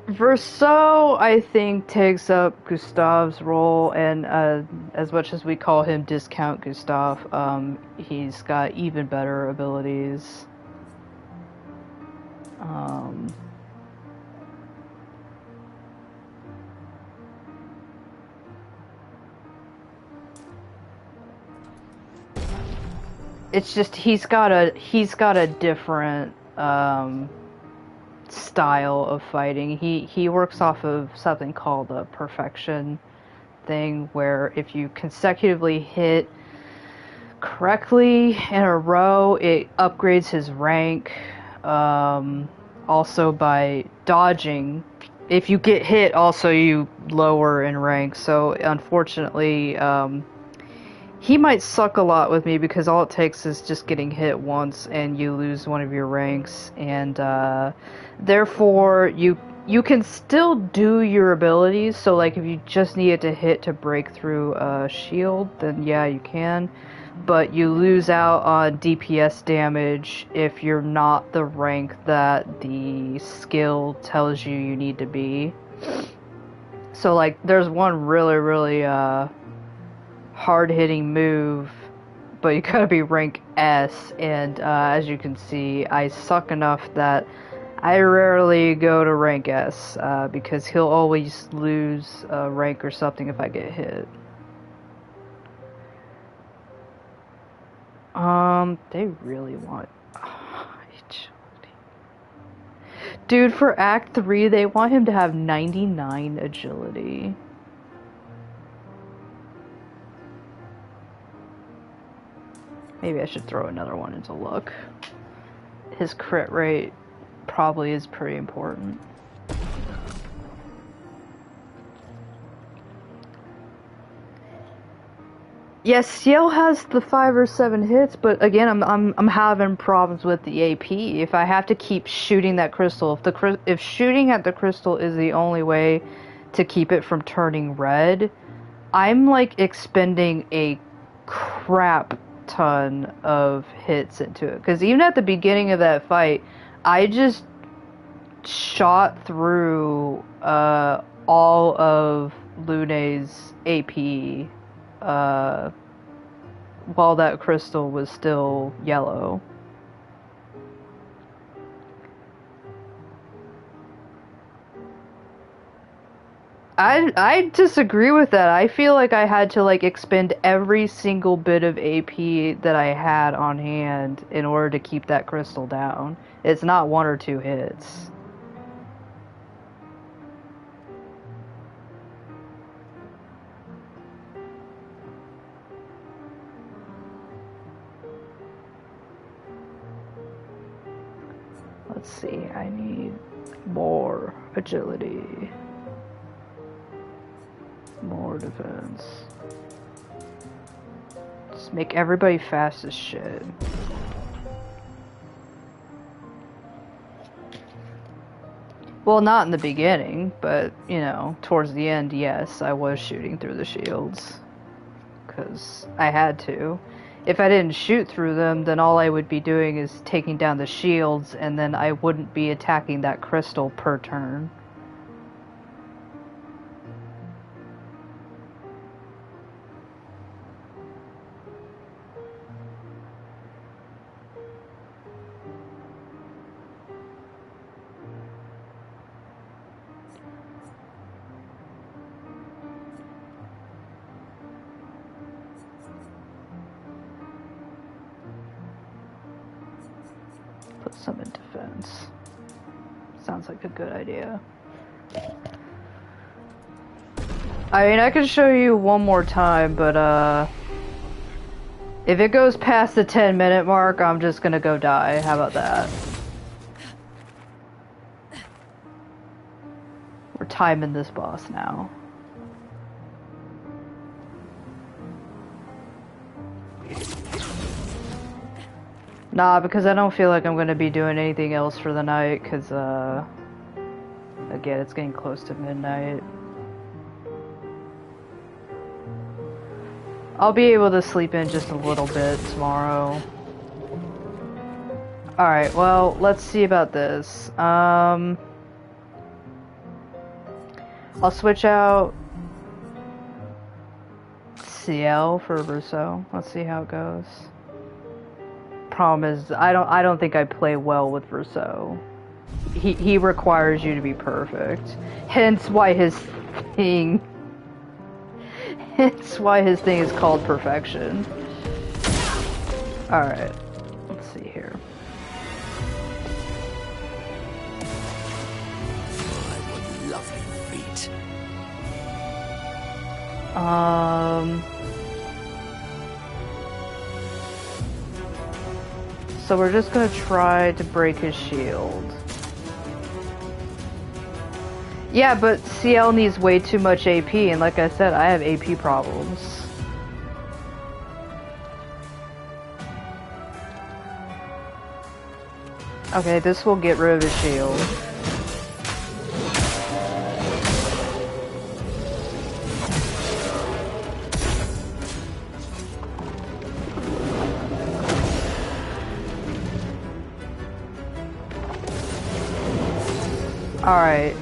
Verso, I think, takes up Gustav's role, and as much as we call him Discount Gustav, he's got even better abilities. It's just he's got a different style of fighting. He works off of something called a perfection thing, where if you consecutively hit correctly in a row, it upgrades his rank. Also by dodging, if you get hit, also you lower in rank. So unfortunately, he might suck a lot with me because all it takes is just getting hit once and you lose one of your ranks, and therefore you can still do your abilities. So like if you just needed to hit to break through a shield, then yeah, you can, but you lose out on DPS damage if you're not the rank that the skill tells you need to be. So like there's one really hard-hitting move, but you gotta be rank S, and as you can see, I suck enough that I rarely go to rank S, because he'll always lose a rank or something if I get hit. They really want... agility. Dude, for Act 3, they want him to have 99 agility. Maybe I should throw another one into luck. His crit rate probably is pretty important. Yes, Ciel has the 5 or 7 hits, but again, I'm having problems with the AP. If I have to keep shooting that crystal, if shooting at the crystal is the only way to keep it from turning red, I'm like expending a crap ton of hits into it. Because even at the beginning of that fight, I just shot through all of Lune's AP while that crystal was still yellow. I disagree with that. I feel like I had to like expend every single bit of AP that I had on hand in order to keep that crystal down. It's not 1 or 2 hits. Let's see, I need more agility. More defense. Just make everybody fast as shit. Well, not in the beginning, but, you know, towards the end, yes, I was shooting through the shields. Because I had to. If I didn't shoot through them, then all I would be doing is taking down the shields, and then I wouldn't be attacking that crystal per turn. Put some in defense. Sounds like a good idea. I mean, I can show you one more time, but if it goes past the 10-minute mark, I'm just gonna go die. How about that? We're timing this boss now. Nah, because I don't feel like I'm gonna be doing anything else for the night, because, again, it's getting close to midnight. I'll be able to sleep in just a little bit tomorrow. Alright, well, let's see about this. I'll switch out CL for Rousseau. Let's see how it goes. Problem is, I don't think I play well with Rousseau. He requires you to be perfect. Hence why his thing is called perfection. Alright. Let's see here. What lovely feet. So we're just gonna try to break his shield. Yeah, but CL needs way too much AP, and like I said, I have AP problems. Okay, this will get rid of his shield. Alright.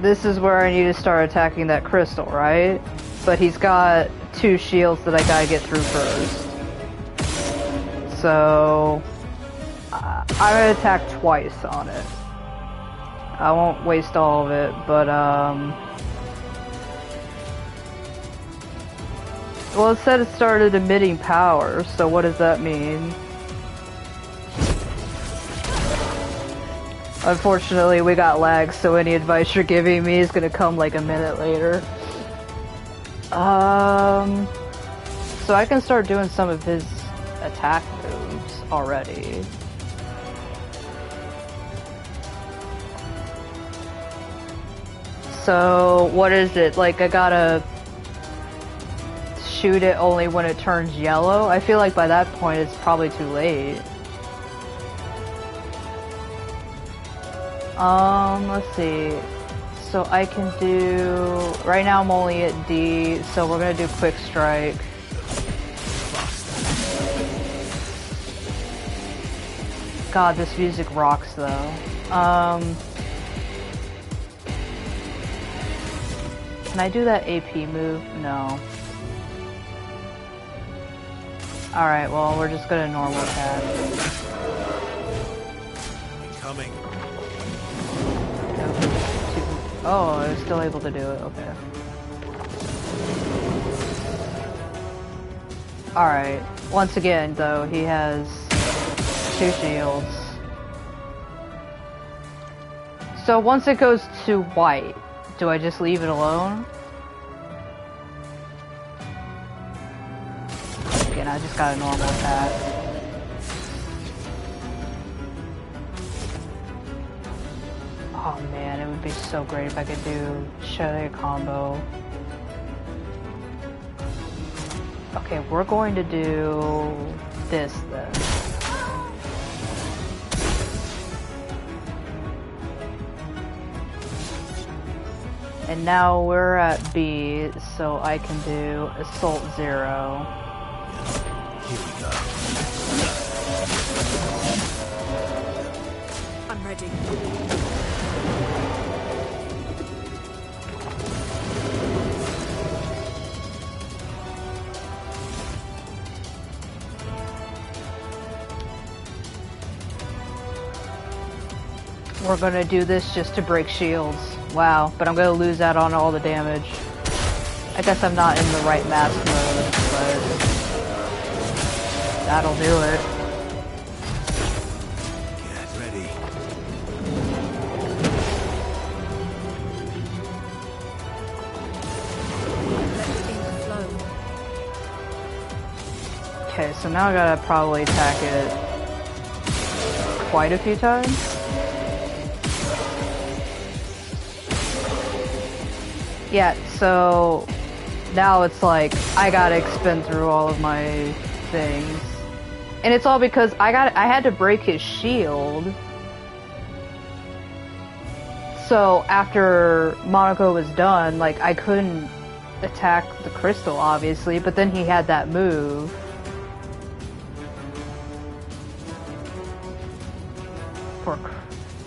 This is where I need to start attacking that crystal, right? But he's got 2 shields that I gotta get through first. So I'm gonna attack twice on it. I won't waste all of it, but well, it said it started emitting power, so what does that mean? Unfortunately, we got lag, so any advice you're giving me is gonna come like a minute later. So I can start doing some of his attack moves already. So, what is it? Like, I gotta shoot it only when it turns yellow? I feel like by that point it's probably too late. Let's see. So I can do... Right now I'm only at D, so we're gonna do Quick Strike. God, this music rocks though. Can I do that AP move? No. Alright, well, we're just gonna normal attack. Coming. Oh, I was still able to do it, okay. Alright, once again, though, he has 2 shields. So once it goes to white, do I just leave it alone? Again, I just got a normal attack. Oh man, it would be so great if I could do Shadow combo. Okay, we're going to do this then. And now we're at B, so I can do Assault 0. Here we go. I'm ready. We're gonna do this just to break shields. Wow, but I'm gonna lose out on all the damage. I guess I'm not in the right mask mode, but that'll do it. Okay, so now I gotta probably attack it quite a few times. Yeah, so now it's like I gotta expend through all of my things. And it's all because I had to break his shield. So after Monaco was done, like I couldn't attack the crystal obviously, but then he had that move.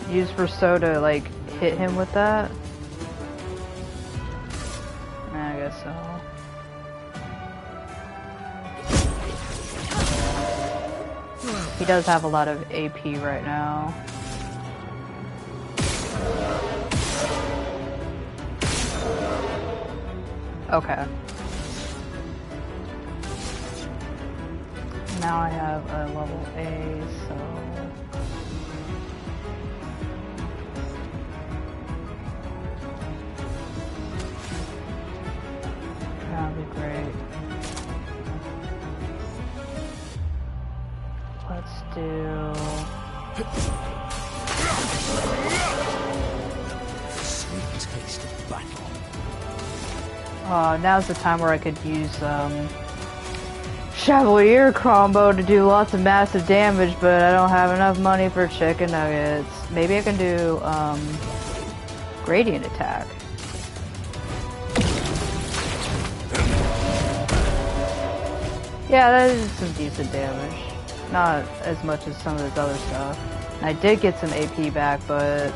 Use Verso to like hit him with that. I guess so. He does have a lot of AP right now. Okay. Now I have a level A, so... That'd be great. Let's do... Sweet taste of battle. Now's the time where I could use, Chevalier combo to do lots of massive damage, but I don't have enough money for chicken nuggets. Maybe I can do, Gradient attack. Yeah, that is some decent damage. Not as much as some of this other stuff. And I did get some AP back, but...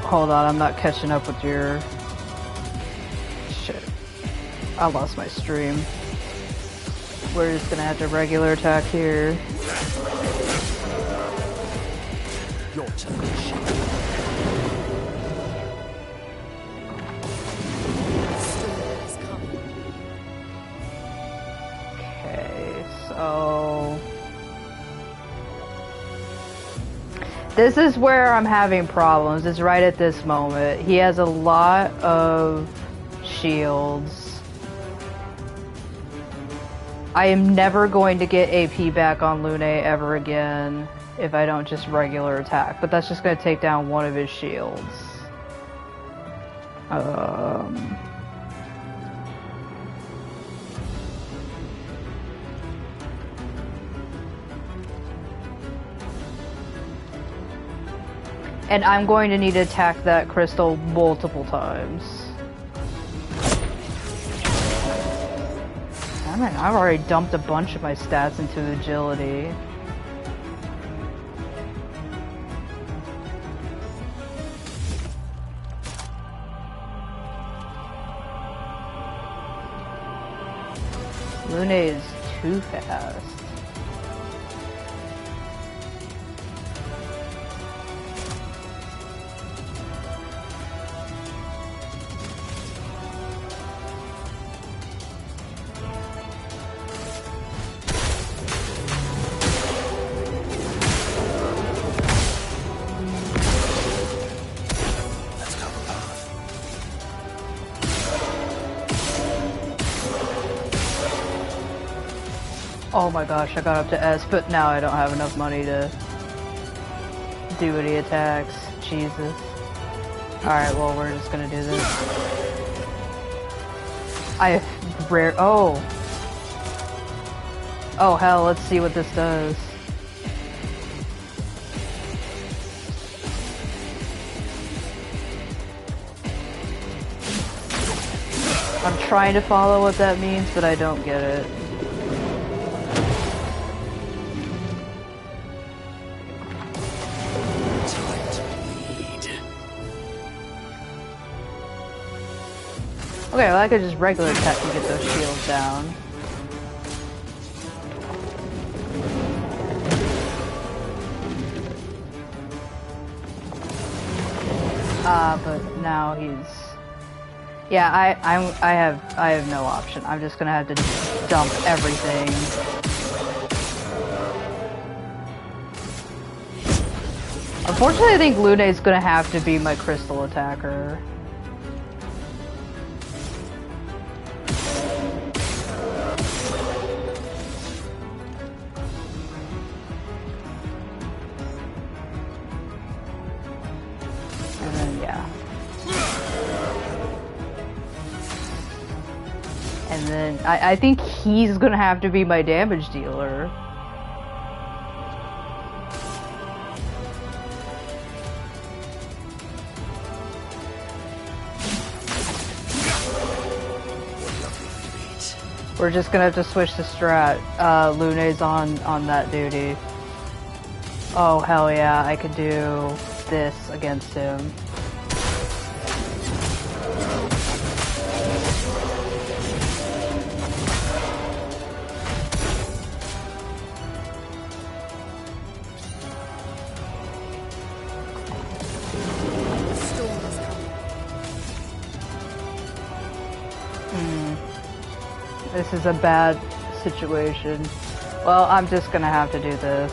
Hold on, I'm not catching up with your... Shit. I lost my stream. We're just gonna have to regular attack here. Your turn. Okay, so... This is where I'm having problems. It's right at this moment. He has a lot of shields. I am never going to get AP back on Lune ever again if I don't just regular attack, but that's just going to take down one of his shields. And I'm going to need to attack that crystal multiple times. I mean, I've already dumped a bunch of my stats into agility. Lune is too fast. Oh my gosh, I got up to S, but now I don't have enough money to do any attacks. Jesus. Alright, well, we're just gonna do this. I have rare. Oh! Oh, hell, let's see what this does. I'm trying to follow what that means, but I don't get it. Okay, well I could just regular attack and get those shields down. But now he's... Yeah, I have no option. I'm just gonna have to dump everything Unfortunately, I think Lune's gonna have to be my crystal attacker. And then, yeah. And then, I think he's gonna have to be my damage dealer. We're just gonna have to switch the strat. Lune's on that duty. Oh, hell yeah, I could do this against him. This is a bad situation. Well, I'm just gonna have to do this.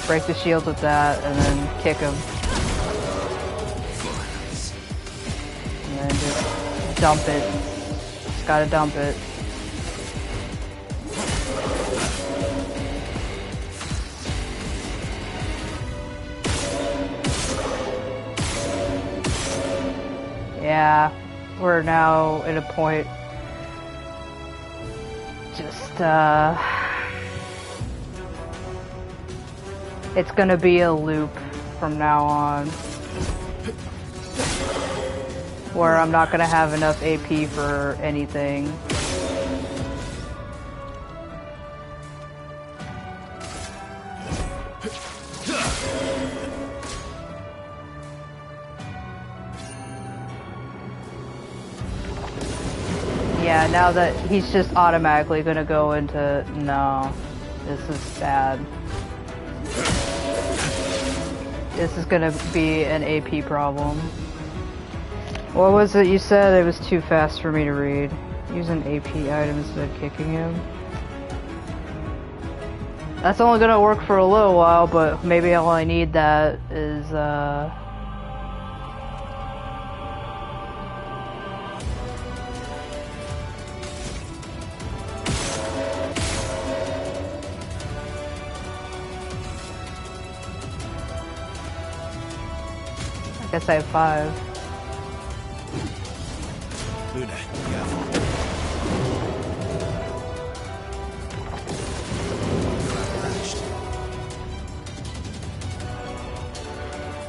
Break the shield with that, and then kick him. And then just dump it. Just gotta dump it. Yeah, we're now at a point. It's gonna be a loop from now on. Where I'm not gonna have enough AP for anything. Yeah, now that he's just automatically gonna go into... No. This is bad. This is gonna be an AP problem. What was it you said? It was too fast for me to read. Use an AP item instead of kicking him. That's only gonna work for a little while, but maybe all I need that is, I guess I have 5. Luna, careful.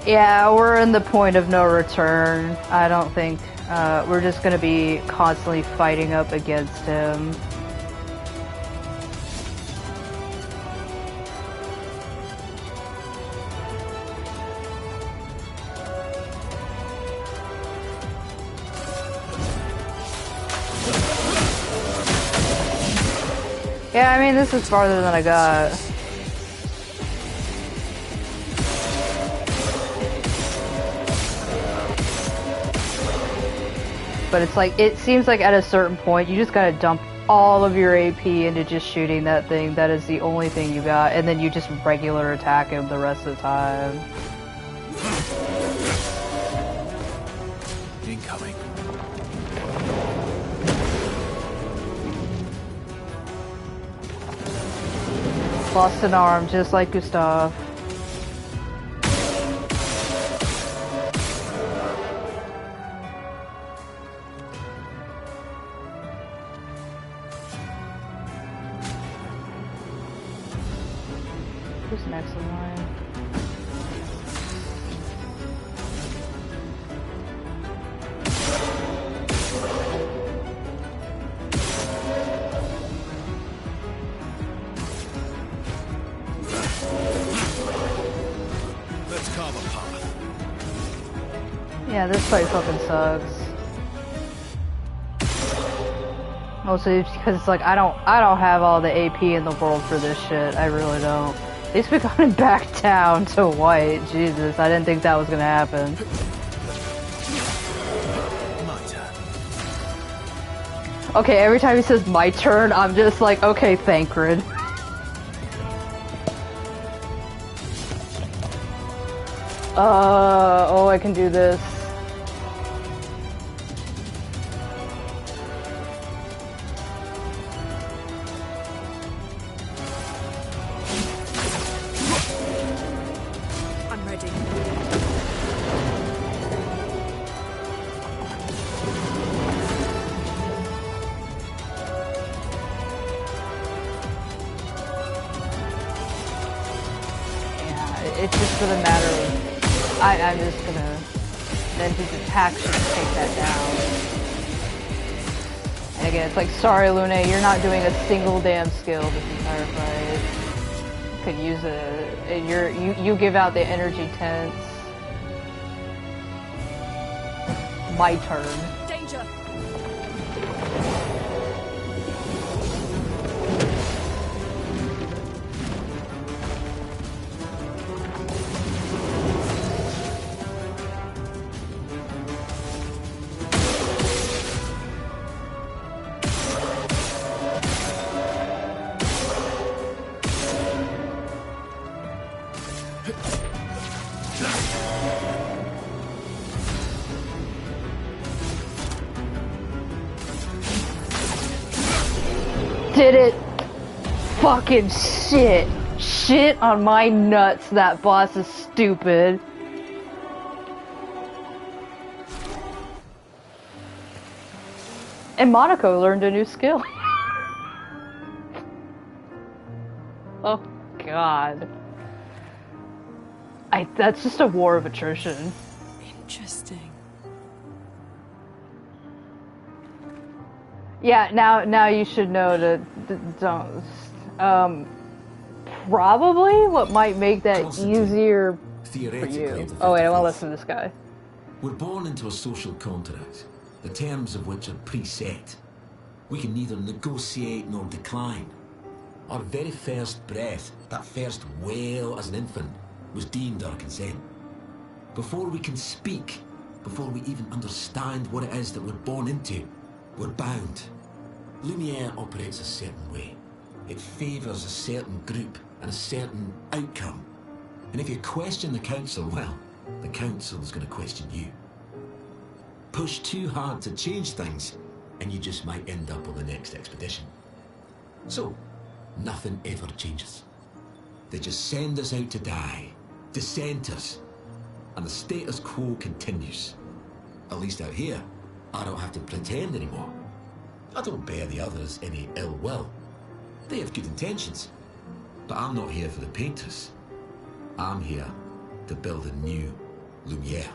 Yeah, we're in the point of no return. I don't think, we're just gonna be constantly fighting up against him. Yeah, I mean, this is farther than I got. But it's like, it seems like at a certain point, you just gotta dump all of your AP into just shooting that thing. That is the only thing you got. And then you just regular attack him the rest of the time. Incoming. Lost an arm, just like Gustav. Who's next in line? Let's carve a path. Yeah, this fight fucking sucks. Mostly because it's like I don't have all the AP in the world for this shit. I really don't. At least we got him back down to white. Jesus, I didn't think that was gonna happen. My turn. Okay, every time he says my turn, I'm just like, okay, Thancred. Oh, I can do this. I'm ready. It's just gonna matter of, I'm just gonna, then his attack should take that down. And again, it's like, sorry Lune, you're not doing a single damn skill this entire fight. Could use you give out the energy tents. My turn. Danger! Did it! Fucking shit! Shit on my nuts, that boss is stupid. And Monaco learned a new skill. Oh god. That's just a war of attrition. Interesting. Yeah, now you should know to don't. Probably what might make that easier for you. Oh wait, I want to listen to this guy. We're born into a social contract, the terms of which are preset. We can neither negotiate nor decline. Our very first breath, that first wail as an infant, was deemed our consent. Before we can speak, before we even understand what it is that we're born into, we're bound. Lumiere operates a certain way. It favours a certain group and a certain outcome. And if you question the Council, well, the Council is going to question you. Push too hard to change things, and you just might end up on the next expedition. So, nothing ever changes. They just send us out to die, dissenters, and the status quo continues. At least out here, I don't have to pretend anymore. I don't bear the others any ill will. They have good intentions. But I'm not here for the painters. I'm here to build a new Lumiere.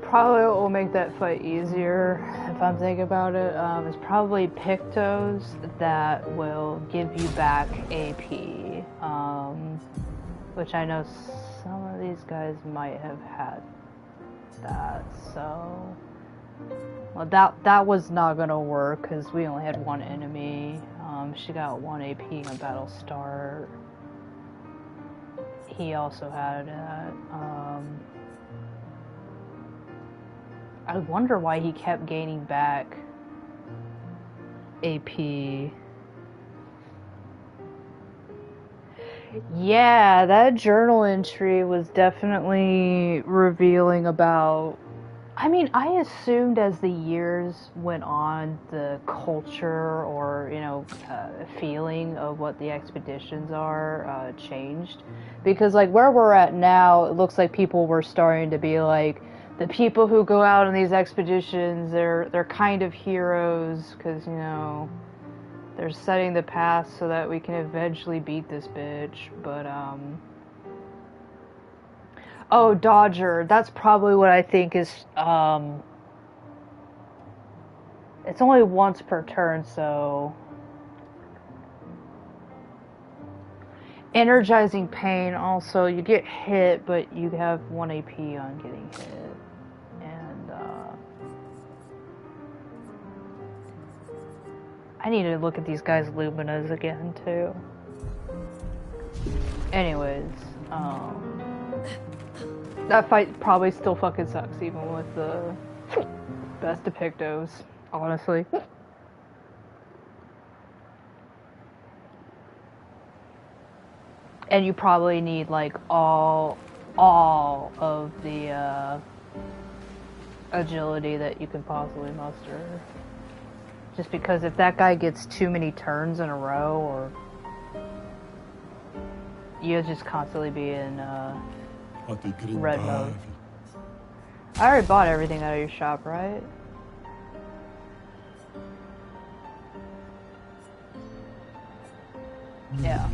Probably what will make that fight easier, if I'm thinking about it, is probably Pictos that will give you back AP. Which I know some of these guys might have had that, so... Well, that was not gonna work, because we only had one enemy. She got 1 AP on battle start. He also had that. I wonder why he kept gaining back AP. Yeah, that journal entry was definitely revealing about... I mean, I assumed as the years went on, the culture or, you know, feeling of what the expeditions are changed. Because, like, where we're at now, it looks like people were starting to be like, the people who go out on these expeditions, they're kind of heroes, because, you know, they're setting the path so that we can eventually beat this bitch, but, oh, Dodger, that's probably what I think is, it's only once per turn, so... Energizing Pain, also, you get hit, but you have 1 AP on getting hit, and, I need to look at these guys' Luminas again, too. Anyways, that fight probably still fucking sucks, even with the best of Pictos, honestly. And you probably need like all of the agility that you can possibly muster. Just because if that guy gets too many turns in a row, or you'll just constantly be in red mode. I already bought everything out of your shop, right? Yeah.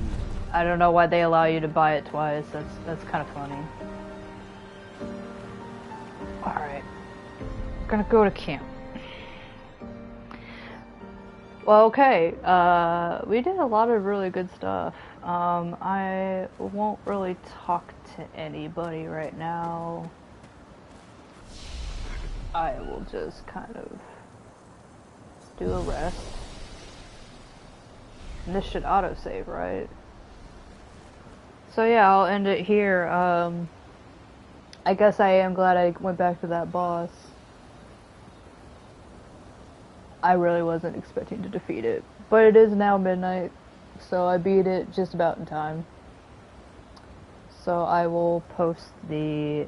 I don't know why they allow you to buy it twice. That's kind of funny. Alright. We're gonna go to camp. Well, okay. We did a lot of really good stuff. I won't really talk to anybody right now. I will just kind of do a rest. And this should autosave, right? So yeah, I'll end it here. I guess I am glad I went back to that boss. I really wasn't expecting to defeat it. But it is now midnight, so I beat it just about in time. So I will post the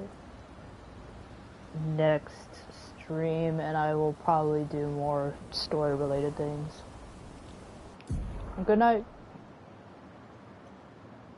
next stream, and I will probably do more story-related things. Good night.